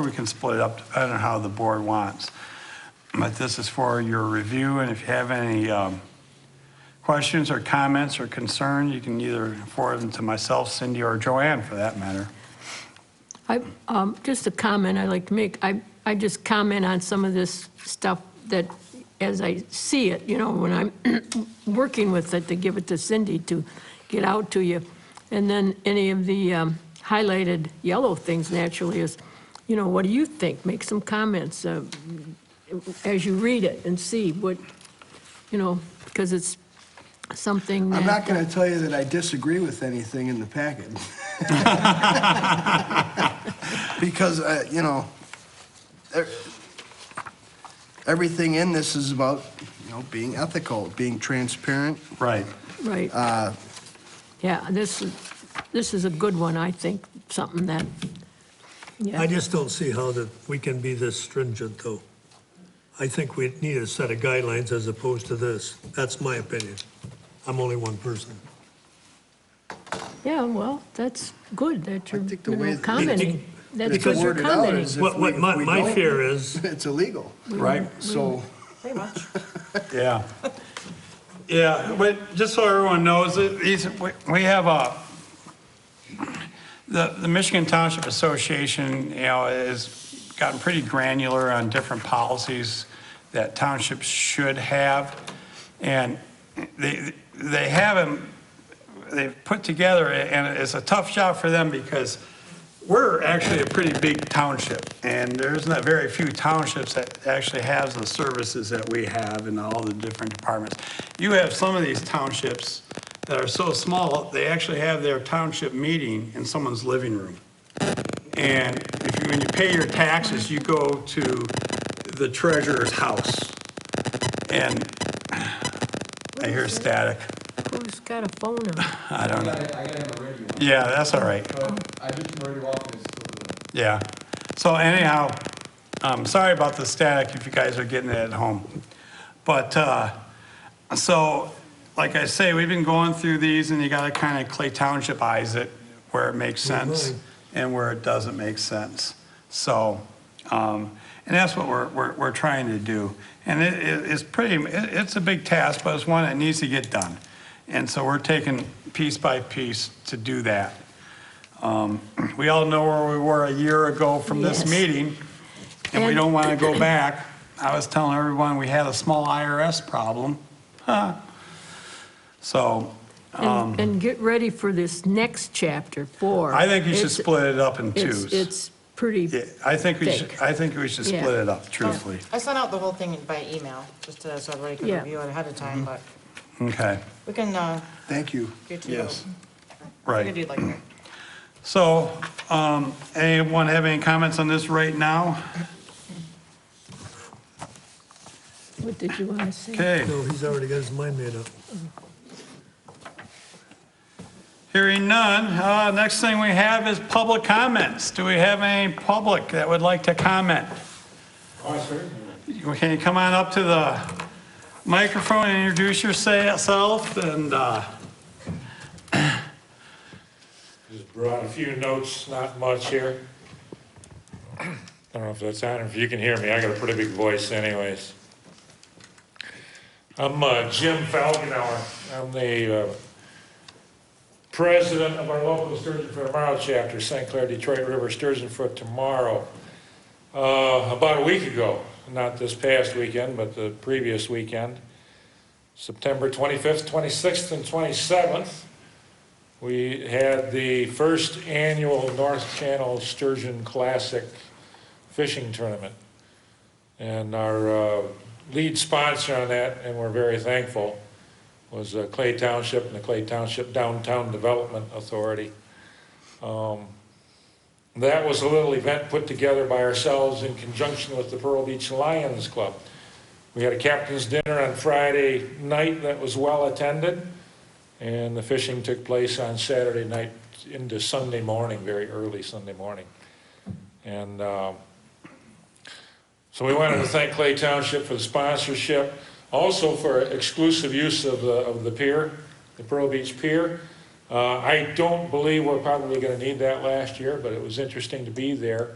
we can split it up depending on how the board wants. But this is for your review, and if you have any questions or comments or concerns, you can either forward them to myself, Cindy, or Joanne, for that matter. just a comment I'd like to make. I just comment on some of this stuff that, as I see it, when I'm working with it, to give it to Cindy to get out to you. And then any of the highlighted yellow things naturally is, what do you think? Make some comments as you read it and see what, because it's something that... I'm not going to tell you that I disagree with anything in the packet. Because, everything in this is about, being ethical, being transparent. Right. Right. Yeah, this is a good one, I think, something that, yeah. I just don't see how that we can be this stringent, though. I think we need a set of guidelines as opposed to this. That's my opinion. I'm only one person. Yeah, well, that's good that you're think the way- commenting. That's Because what you're worded out commenting. is- What if my we my don't- fear is, It's illegal. Right. So, Pretty much. Yeah. Yeah, but just so everyone knows, we have the Michigan Township Association, has gotten pretty granular on different policies that townships should have. And they have them, they've put together, and it's a tough job for them because we're actually a pretty big township, and there's not very few townships that actually have the services that we have in all the different departments. You have some of these townships that are so small, they actually have their township meeting in someone's living room. And when you pay your taxes, you go to the treasurer's house. And I hear static. Who's got a phone? I don't know. I got him a radio on, Yeah, that's all right. but I just turned the radio off and it's still doing it. Yeah. So anyhow, sorry about the static if you guys are getting it at home. But, so, like I say, we've been going through these, and you gotta kind of Clay Township-ize it where it makes sense and where it doesn't make sense. So, and that's what we're trying to do. And it's a big task, but it's one that needs to get done. And so we're taking piece by piece to do that. We all know where we were a year ago from this Yes. meeting, and we And- don't want to go back. I was telling everyone we had a small IRS problem. So And get ready for this next chapter, 4. I think you should It's- split it up in twos. It's pretty, Yeah, I think we should Yeah. split it up, truthfully. I sent out the whole thing by email, just so everybody could Yeah. review it ahead of time, but Okay, we can thank you. get to yes, We right. could do like that. So, anyone have any comments on this right now? what did you want to say? Okay, no, he's already got his mind made up. hearing none, next thing we have is public comments. Do we have any public that would like to comment? Can you come on up to the microphone and introduce yourself and, Just brought a few notes, not much here. I don't know if that's on, or if you can hear me, I got a pretty big voice anyways. I'm Jim Falkenauer. I'm the president of our local Sturgeon Foot Tomorrow chapter, St. Clair Detroit River Sturgeon Foot Tomorrow. About a week ago, not this past weekend, but the previous weekend, September 25th, 26th, and 27th, we had the first annual North Channel Sturgeon Classic fishing tournament. And our lead sponsor on that, and we're very thankful, was Clay Township and the Clay Township Downtown Development Authority. That was a little event put together by ourselves in conjunction with the Pearl Beach Lions Club. We had a captain's dinner on Friday night that was well attended, and the fishing took place on Saturday night into Sunday morning, very early Sunday morning. And so we wanted to thank Clay Township for the sponsorship, also for exclusive use of the pier, the Pearl Beach Pier. I don't believe we're probably going to need that last year, but it was interesting to be there.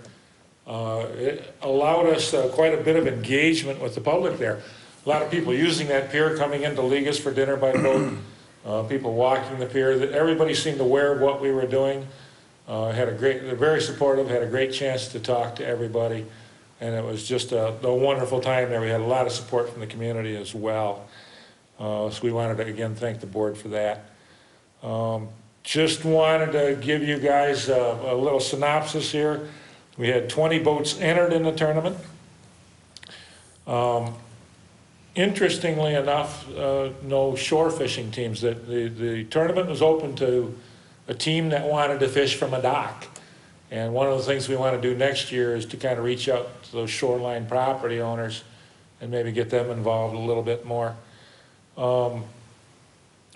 It allowed us quite a bit of engagement with the public there. A lot of people using that pier, coming into Ligas for dinner by boat, people walking the pier. Everybody seemed aware of what we were doing. They're very supportive, had a great chance to talk to everybody, and it was just a wonderful time there. We had a lot of support from the community as well. So we wanted to, again, thank the board for that. Just wanted to give you guys a little synopsis here. We had 20 boats entered in the tournament. Interestingly enough, no shore fishing teams. The tournament was open to a team that wanted to fish from a dock. And one of the things we want to do next year is to kind of reach out to those shoreline property owners and maybe get them involved a little bit more.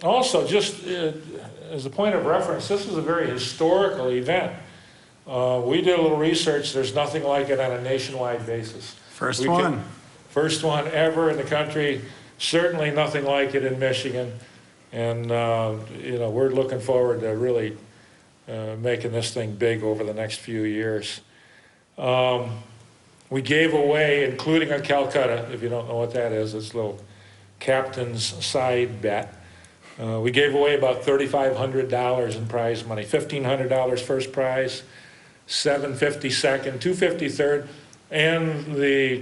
Also, just as a point of reference, this is a very historical event. We did a little research. There's nothing like it on a nationwide basis. First one. First one ever in the country. Certainly nothing like it in Michigan. And, we're looking forward to really making this thing big over the next few years. We gave away, including on Calcutta, if you don't know what that is, it's a little captain's side bet. We gave away about $3,500 in prize money. $1,500 first prize, $750 second, $250 third, and the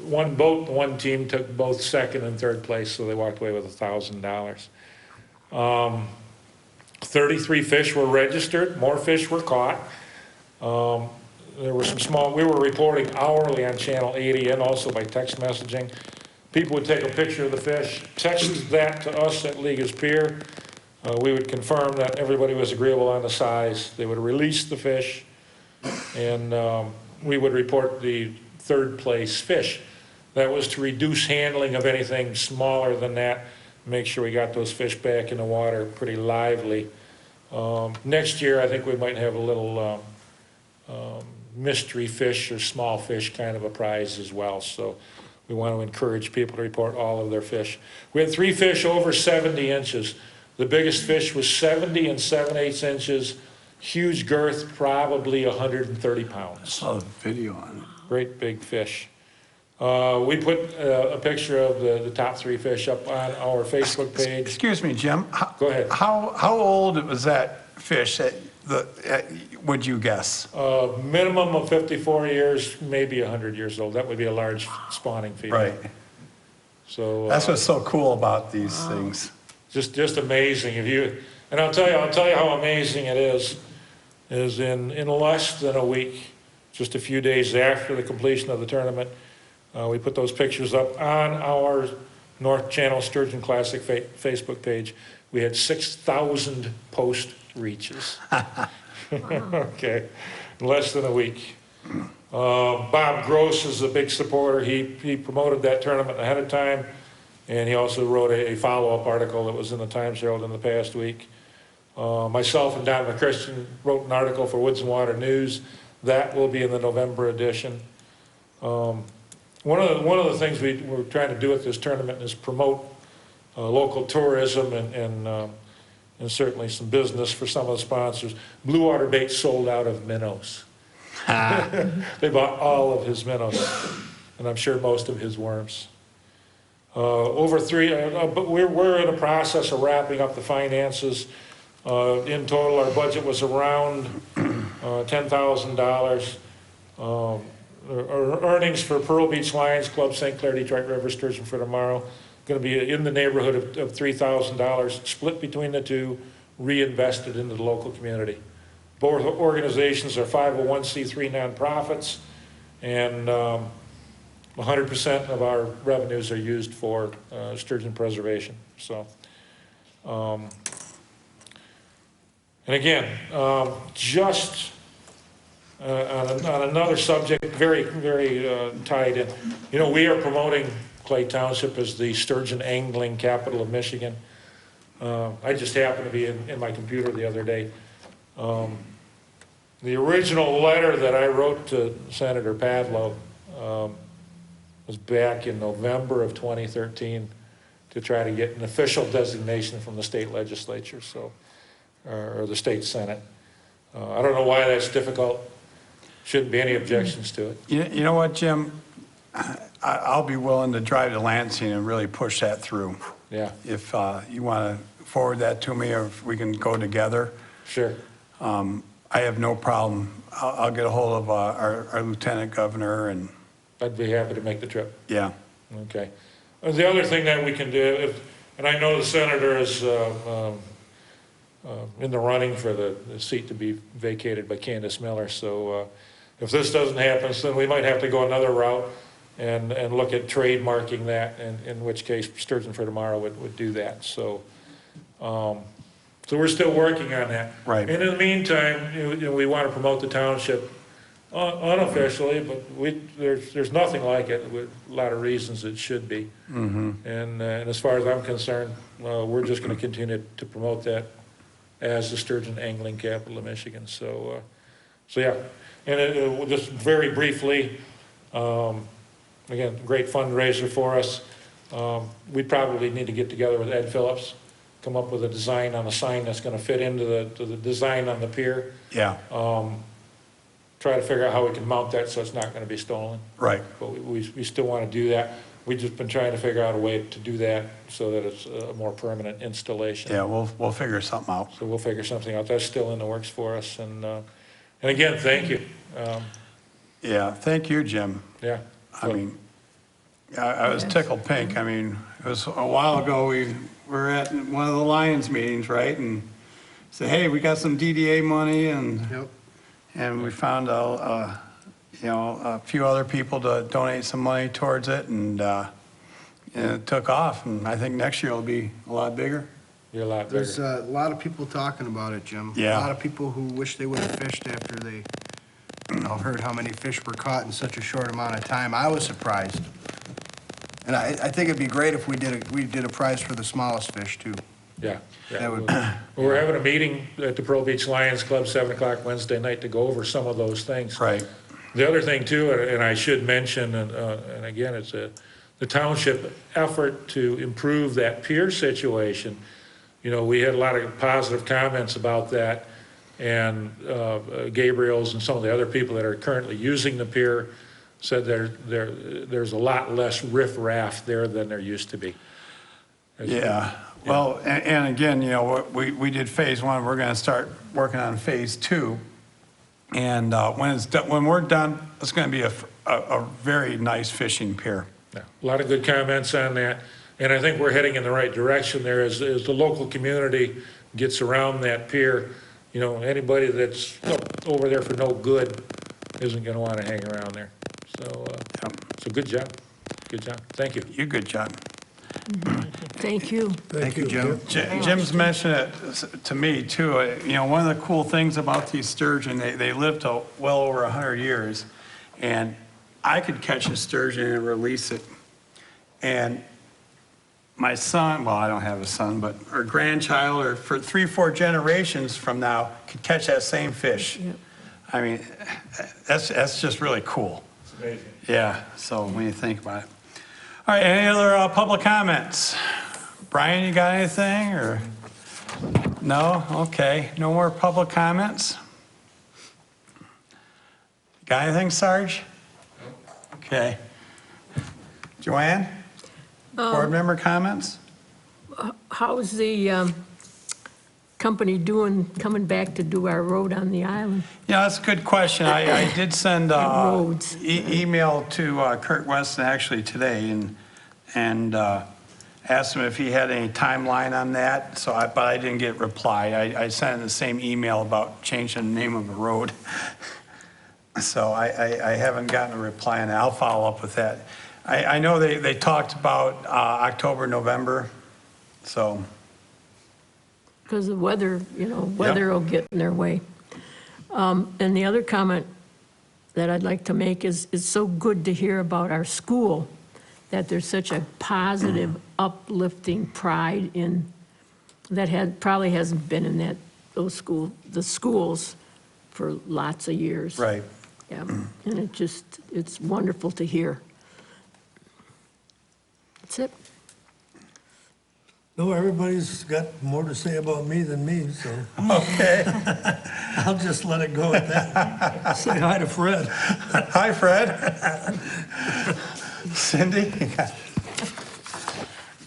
one team took both second and third place, so they walked away with $1,000. 33 fish were registered, more fish were caught. There were we were reporting hourly on Channel 80 and also by text messaging. People would take a picture of the fish, text that to us at Ligas Pier. We would confirm that everybody was agreeable on the size. They would release the fish, and we would report the third place fish. That was to reduce handling of anything smaller than that, make sure we got those fish back in the water pretty lively. Next year, I think we might have a little mystery fish or small fish kind of a prize as well. So we want to encourage people to report all of their fish. We had 3 fish over 70 inches. The biggest fish was 70 7/8 inches, huge girth, probably 130 pounds. Saw the video on it. Great big fish. We put a picture of the top 3 fish up on our Facebook page. Excuse me, Jim. Go ahead. How old was that fish, would you guess? Minimum of 54 years, maybe 100 years old. That would be a large spawning female. Right. So That's what's so cool about these things. just amazing. And I'll tell you how amazing it is in less than a week, just a few days after the completion of the tournament, we put those pictures up on our North Channel Sturgeon Classic Facebook page. We had 6,000 post reaches. Okay, in less than a week. Bob Gross is a big supporter. He promoted that tournament ahead of time, and he also wrote a follow-up article that was in the Times Herald in the past week. Myself and Don McChristian wrote an article for Woods and Water News. That will be in the November edition. One of the things we're trying to do with this tournament is promote local tourism and certainly some business for some of the sponsors. Blue Water Bait sold out of minnows. They bought all of his minnows, and I'm sure most of his worms. But we're in the process of wrapping up the finances. In total, our budget was around $10,000. Our earnings for Pearl Beach Lions Club, St. Clair, Detroit River, Sturgeon for tomorrow, going to be in the neighborhood of $3,000, split between the two, reinvested into the local community. Both organizations are 501c3 nonprofits, and 100% of our revenues are used for sturgeon preservation. So, and again, just on another subject, very, very tied in. You know, we are promoting Clay Township as the sturgeon angling capital of Michigan. I just happened to be in my computer the other day. The original letter that I wrote to Senator Padlow was back in November of 2013 to try to get an official designation from the state legislature, so, or the state senate. I don't know why that's difficult. Shouldn't be any objections to it. You know what, Jim? I'll be willing to drive to Lansing and really push that through. Yeah, If you want to forward that to me, or if we can go together. sure. I have no problem. I'll get a hold of our lieutenant governor and, I'd be happy to make the trip. yeah. Okay. The other thing that we can do, and I know the senator is in the running for the seat to be vacated by Candace Miller, so if this doesn't happen, then we might have to go another route and look at trademarking that, in which case Sturgeon for Tomorrow would do that. So, so we're still working on that. Right. And in the meantime, you know, we want to promote the township unofficially, but there's nothing like it, with a lot of reasons it should be. And as far as I'm concerned, we're just going to continue to promote that as the sturgeon angling capital of Michigan. So, so yeah, and just very briefly, again, great fundraiser for us. We probably need to get together with Ed Phillips, come up with a design on a sign that's going to fit into the design on the pier. Yeah, Try to figure out how we can mount that so it's not going to be stolen. right. But we still want to do that. We've just been trying to figure out a way to do that so that it's a more permanent installation. Yeah, we'll figure something out. So we'll figure something out. That's still in the works for us. And again, thank you. Yeah, thank you, Jim. Yeah. I mean, I was tickled pink. I mean, it was a while ago, we were at one of the Lions meetings, right? And said, hey, we got some DDA money, Yep. and we found you know, a few other people to donate some money towards it, and it took off. And I think next year will be a lot bigger. You're a lot There's bigger. a lot of people talking about it, Jim. Yeah. A lot of people who wish they would have fished after they, heard how many fish were caught in such a short amount of time. I was surprised. And I think it'd be great if we did a prize for the smallest fish, too. Yeah. That would- We're having a meeting at the Pearl Beach Lions Club, 7 o'clock Wednesday night, to go over some of those things. Right. The other thing too, and I should mention, and again, it's the township effort to improve that pier situation. You know, we had a lot of positive comments about that, and Gabriel's and some of the other people that are currently using the pier said there's a lot less riffraff there than there used to be. Yeah, well, and again, you know, we did phase 1, we're gonna start working on phase 2. And when we're done, it's gonna be a very nice fishing pier. Yeah, a lot of good comments on that, and I think we're heading in the right direction there as the local community gets around that pier. You know, anybody that's over there for no good isn't gonna wanna hang around there. So, so good job, thank you. You good, John. Thank you. Thank you, Jim. Jim's mentioned it to me too. You know, one of the cool things about these sturgeon, they live to well over 100 years. And I could catch a sturgeon and release it. And my son, well, I don't have a son, but our grandchild, or for 3-4 generations from now, could catch that same fish. Yep. I mean, that's just really cool. It's amazing. Yeah, so when you think about it. All right, any other public comments? Brian, you got anything, or? No? Okay, no more public comments? Got anything, Sarge? Okay. Joanne? Board member comments? How's the company doing, coming back to do our road on the island? Yeah, that's a good question. I did send Roads. email to Kurt Weston actually today, and asked him if he had any timeline on that, but I didn't get reply. I sent him the same email about changing the name of a road. So I haven't gotten a reply, and I'll follow up with that. I know they talked about October, November, so. Because the weather, weather will get in their way. And the other comment that I'd like to make is, it's so good to hear about our school, that there's such a positive, uplifting pride in, that probably hasn't been in the schools for lots of years. Right. Yeah, and it's wonderful to hear. That's it. No, everybody's got more to say about me than me, so Okay. I'll just let it go at that. Say hi to Fred. Hi, Fred. Cindy?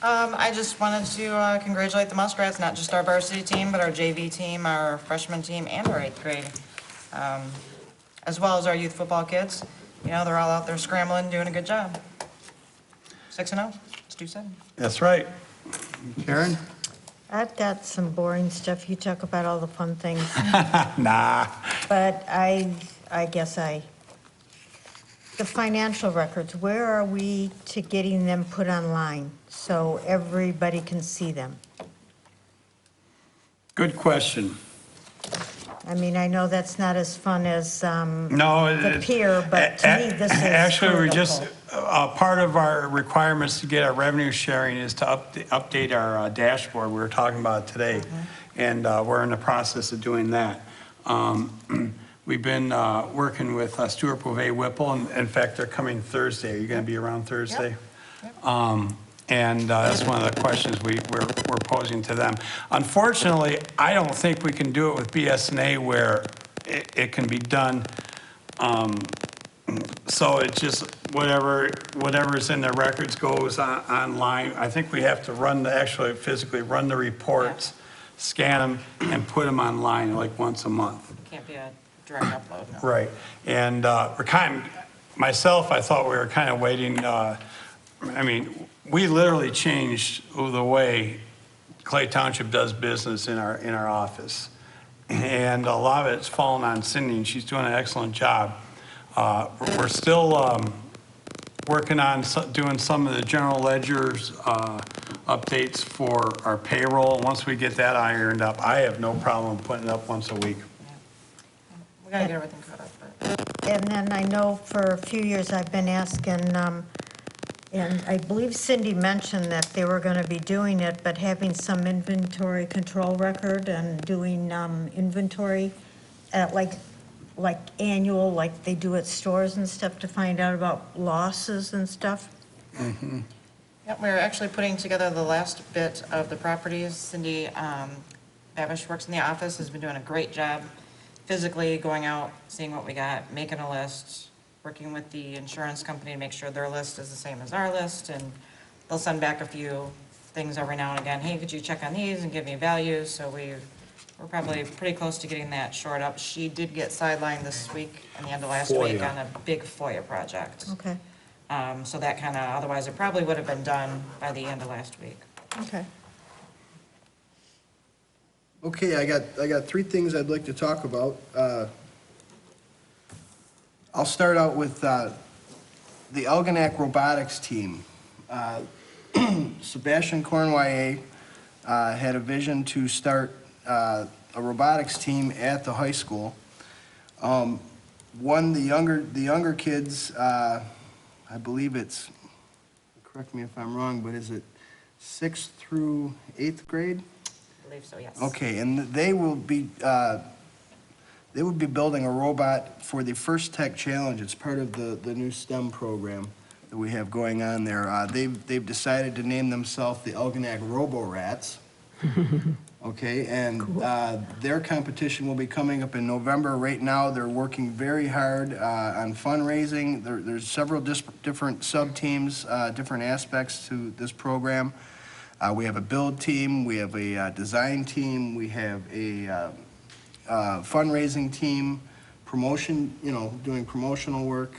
I just wanted to congratulate the Muskrats, not just our varsity team, but our JV team, our freshman team, and our 8th grade, as well as our youth football kids. They're all out there scrambling, doing a good job. 6-0, let's do 7. That's right. Karen? I've got some boring stuff. You talk about all the fun things. Nah. But I guess the financial records, where are we to getting them put online so everybody can see them? Good question. I mean, I know that's not as fun as No. the pier, but to me, this is Actually, we're just, critical. part of our requirements to get our revenue sharing is to update our dashboard. We were talking about it today, and we're in the process of doing that. We've been working with Stuart Bouvet Whipple, and in fact, they're coming Thursday. Are you going to be around Thursday? And that's one of the questions we're posing to them. Unfortunately, I don't think we can do it with BSNA where it can be done. So it's just whatever's in their records goes online. I think we have to actually physically run the reports, scan them, and put them online like once a month. Can't be a direct upload, no. Right. And myself, I thought we were kind of waiting. We literally changed the way Clay Township does business in our office. And a lot of it's fallen on Cindy, and she's doing an excellent job. We're still working on doing some of the general ledgers updates for our payroll. Once we get that ironed up, I have no problem putting it up once a week. We gotta get everything caught up. But And then I know for a few years I've been asking, and I believe Cindy mentioned that they were going to be doing it, but having some inventory control record and doing inventory like annual, like they do at stores and stuff, to find out about losses and stuff. Yep, we're actually putting together the last bit of the properties. Cindy Babish works in the office, has been doing a great job physically going out, seeing what we got, making a list, working with the insurance company to make sure their list is the same as our list, and they'll send back a few things every now and again. Hey, could you check on these and give me values? So we're probably pretty close to getting that shored up. She did get sidelined this week and the end of last week on a big FOIA project. Okay, So that kind of, otherwise it probably would have been done by the end of last week. okay. Okay, I got 3 things I'd like to talk about. I'll start out with the Elginak robotics team. Sebastian Cornway had a vision to start a robotics team at the high school. The younger kids, I believe it's, correct me if I'm wrong, but is it 6th through 8th grade? I believe so, yes. Okay, and they will be building a robot for the First Tech Challenge. It's part of the new STEM program that we have going on there. They've decided to name themselves the Elginak Robo-Rats. Okay, and their competition will be coming up in November. Right now, they're working very hard on fundraising. There's several different sub-teams, different aspects to this program. We have a build team, we have a design team, we have a fundraising team, promotion, doing promotional work.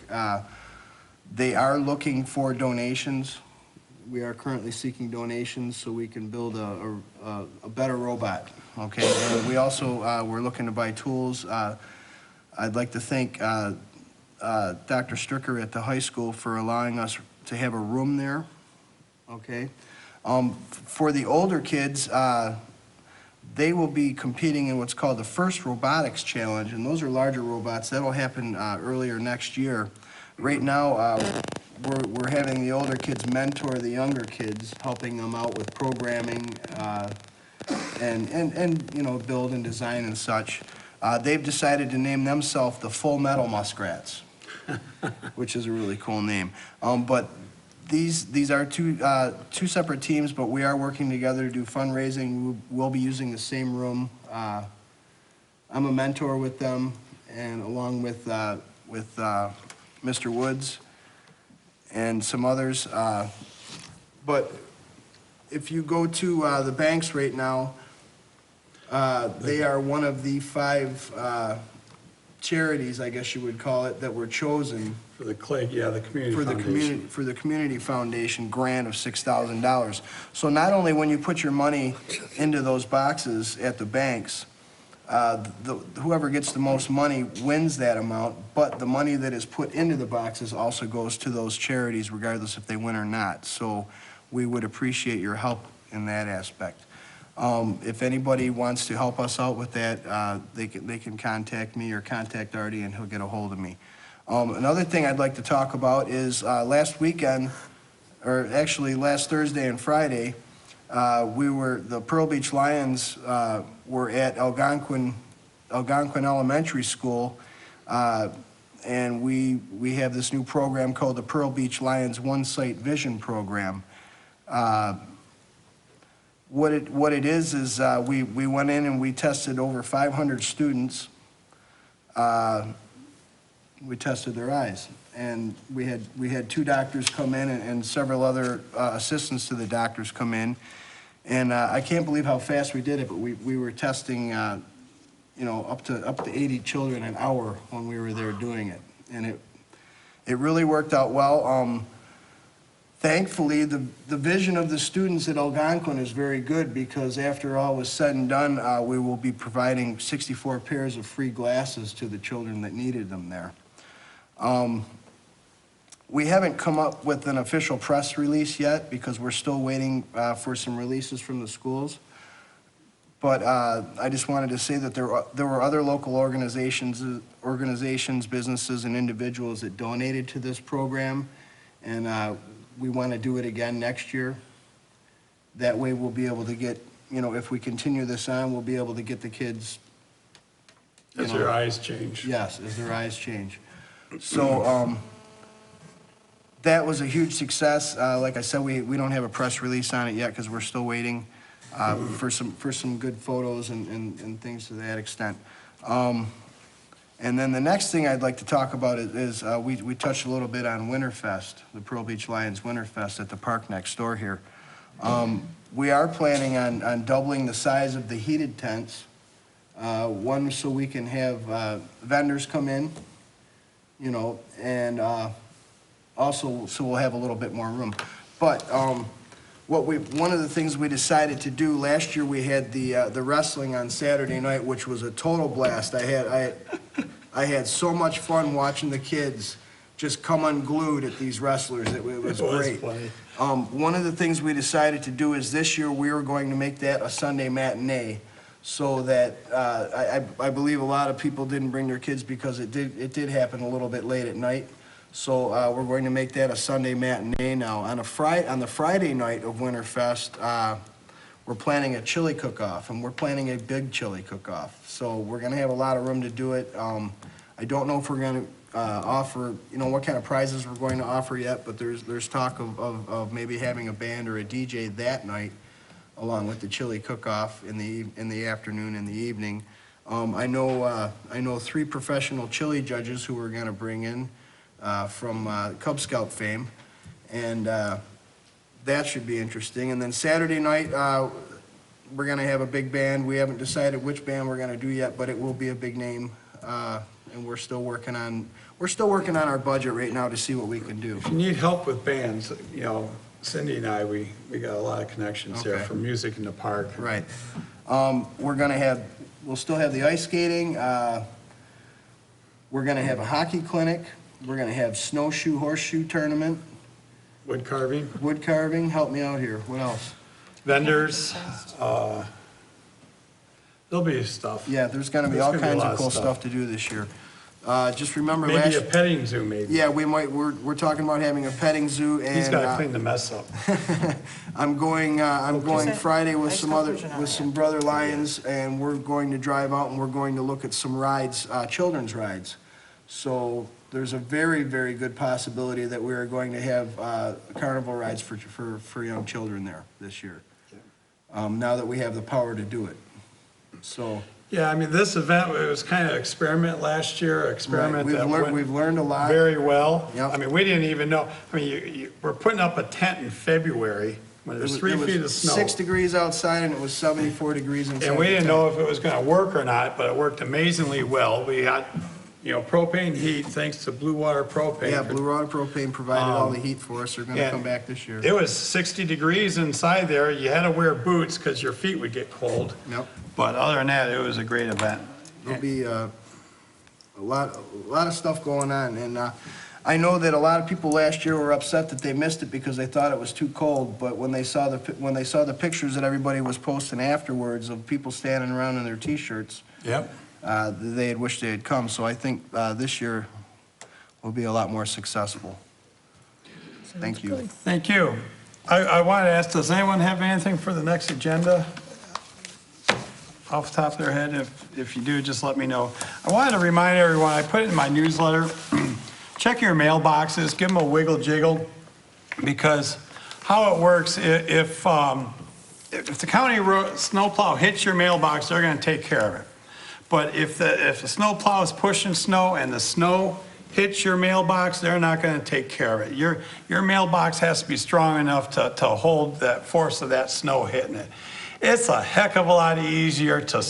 They are looking for donations. we are currently seeking donations so we can build a better robot, okay? And we also, we're looking to buy tools. I'd like to thank Dr. Stricker at the high school for allowing us to have a room there, okay? For the older kids, they will be competing in what's called the First Robotics Challenge, and those are larger robots. That'll happen earlier next year. Right now, we're having the older kids mentor the younger kids, helping them out with programming and you know, build and design and such. They've decided to name themselves the Full Metal Muskrats, which is a really cool name. But these are two separate teams, but we are working together to do fundraising. We'll be using the same room. I'm a mentor with them, and along with Mr. Woods and some others. But if you go to the banks right now, they are one of the 5 charities, I guess you would call it, that were chosen For the Clay, yeah, the community for the foundation. for the community foundation grant of $6,000. So not only when you put your money into those boxes at the banks, whoever gets the most money wins that amount, but the money that is put into the boxes also goes to those charities regardless if they win or not. So we would appreciate your help in that aspect. If anybody wants to help us out with that, they can contact me or contact Artie and he'll get a hold of me. Another thing I'd like to talk about is last weekend, or actually last Thursday and Friday, the Pearl Beach Lions were at Algonquin Elementary School, and we have this new program called the Pearl Beach Lions One Sight Vision Program. What it is we went in and we tested over 500 students. We tested their eyes, and we had 2 doctors come in and several other assistants to the doctors come in, and I can't believe how fast we did it. But we were testing, you know, up to 80 children an hour when we were there doing it, and it really worked out well. Thankfully, the vision of the students at Algonquin is very good, because after all was said and done, we will be providing 64 pairs of free glasses to the children that needed them there. We haven't come up with an official press release yet because we're still waiting for some releases from the schools. But I just wanted to say that there were other local organizations, businesses, and individuals that donated to this program, and we want to do it again next year. That way we'll be able to get, you know, if we continue this on, we'll be able to get the kids. As their eyes change. Yes, as their eyes change. So that was a huge success. Like I said, we don't have a press release on it yet because we're still waiting for some good photos and things to that extent. And then the next thing I'd like to talk about is we touched a little bit on Winterfest, the Pearl Beach Lions Winterfest at the park next door here. We are planning on doubling the size of the heated tents. One, so we can have vendors come in, you know, and also so we'll have a little bit more room. But one of the things we decided to do last year, we had the wrestling on Saturday night, which was a total blast. I had so much fun watching the kids just come unglued at these wrestlers. It was great. One of the things we decided to do is this year we were going to make that a Sunday matinee, so that I believe a lot of people didn't bring their kids because it did happen a little bit late at night. So we're going to make that a Sunday matinee now. On the Friday night of Winterfest, we're planning a chili cook-off, and we're planning a big chili cook-off. So we're going to have a lot of room to do it. I don't know if we're going to offer, you know, what kind of prizes we're going to offer yet, but there's talk of maybe having a band or a DJ that night, along with the chili cook-off in the afternoon and the evening. I know 3 professional chili judges who we're going to bring in from Cub Scout fame, and that should be interesting. And then Saturday night, we're going to have a big band. We haven't decided which band we're going to do yet, but it will be a big name, and we're still working on our budget right now to see what we can do. If you need help with bands, you know, Cindy and I, we got a lot of connections there Okay. for music in the park. Right. We'll still have the ice skating. We're gonna have a hockey clinic. We're gonna have snowshoe, horseshoe tournament, Wood carving, wood carving. Help me out here. What else? vendors, there'll be stuff. Yeah, there's gonna be There's all gonna be a kinds lot of of cool stuff. stuff to do this year. Just remember Maybe last, a petting zoo, maybe. yeah, we're talking about having a petting zoo and. He's gotta clean the mess up. I'm going Friday with Nice some other, conclusion on with that. some brother lions, and we're going to drive out and we're going to look at some rides, children's rides. So there's a very, very good possibility that we are going to have, carnival rides for young children there this year. Now that we have the power to do it. So, Yeah, I mean, this event, it was kind of experiment last year, right, experiment that we've went learned a lot. very well. Yep. I mean, we didn't even know, I mean, we're putting up a tent in February when there's 3 feet of snow. 6 degrees outside and it was 74 degrees inside. And we the didn't tent. know if it was gonna work or not, but it worked amazingly well. We got, propane heat, thanks to Blue Water Propane. Yeah, Blue Water Propane provided all the heat for us. They're gonna and come back this year. It was 60 degrees inside there. You had to wear boots because your feet would get cold. Yep. But other than that, it was a great event. There'll be a lot of stuff going on, and I know that a lot of people last year were upset that they missed it because they thought it was too cold, but when they saw the pictures that everybody was posting afterwards of people standing around in their T-shirts, Yep. they had wished they had come, so I think this year will be a lot more successful. Thank you. Thank you. I wanted to ask, does anyone have anything for the next agenda? Off the top of their head, if you do, just let me know. I wanted to remind everyone, I put it in my newsletter, check your mailboxes, give them a wiggle jiggle, because how it works, if the county snowplow hits your mailbox, they're gonna take care of it. But if the snowplow is pushing snow and the snow hits your mailbox, they're not gonna take care of it. Your mailbox has to be strong enough to hold that force of that snow hitting it. It's a heck of a lot easier to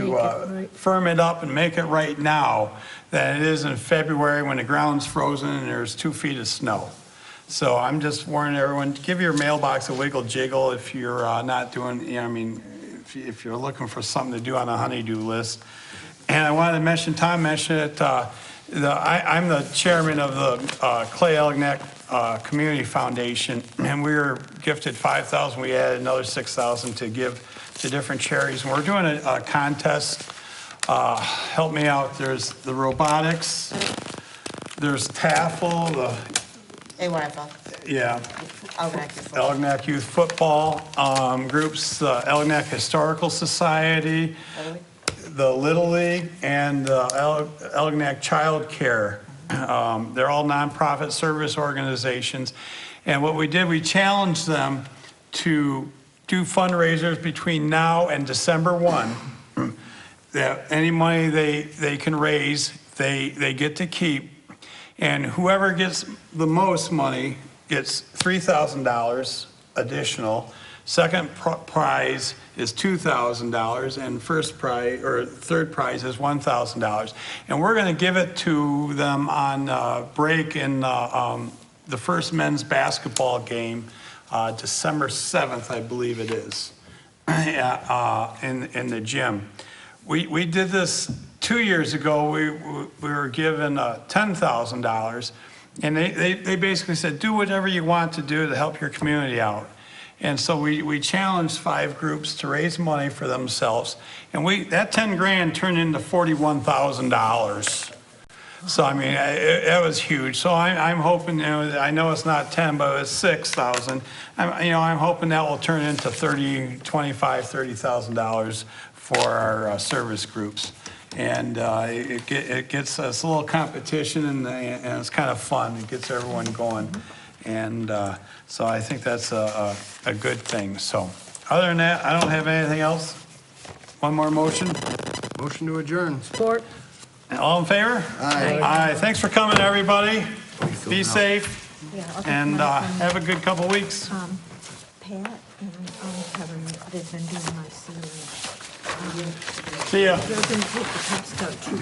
right. firm it up and make it right now than it is in February when the ground's frozen and there's 2 feet of snow. So I'm just warning everyone, give your mailbox a wiggle jiggle if you're not doing, if you're looking for something to do on a honey-do list. And I wanted to mention, Tom mentioned it, I'm the chairman of the Clay Elginak Community Foundation, and we were gifted $5,000. We added another $6,000 to give to different charities. And we're doing a contest. Help me out. There's the robotics. There's TAFL, AYFL, yeah, Elginak Elginak Youth Football groups, the Elginak Historical Society, the Little League, and Elginak Child Care. They're all nonprofit service organizations. And what we did, we challenged them to do fundraisers between now and December 1. That any money they can raise, they get to keep. And whoever gets the most money gets $3,000 additional. Second prize is $2,000, and third prize is $1,000. And we're going to give it to them on break in the first men's basketball game, December 7th, I believe it is, in the gym. We did this 2 years ago. We were given $10,000, and they basically said, do whatever you want to do to help your community out. And so we challenged 5 groups to raise money for themselves, and that 10 grand turned into $41,000. So I mean, it was huge. So I'm hoping, I know it's not 10, but it's 6,000. I'm hoping that will turn into $30,000 for our service groups. And it gets us a little competition, and it's kind of fun. It gets everyone going. And so I think that's a good thing. So other than that, I don't have anything else. One more motion. Motion to adjourn. Support. All in favor? Aye. Aye. Thanks for coming, everybody. Be safe Yeah, I'll get and mine from, have a good couple weeks. Pat and Kevin, they've been doing my ceiling. See ya. They're gonna take the test out too.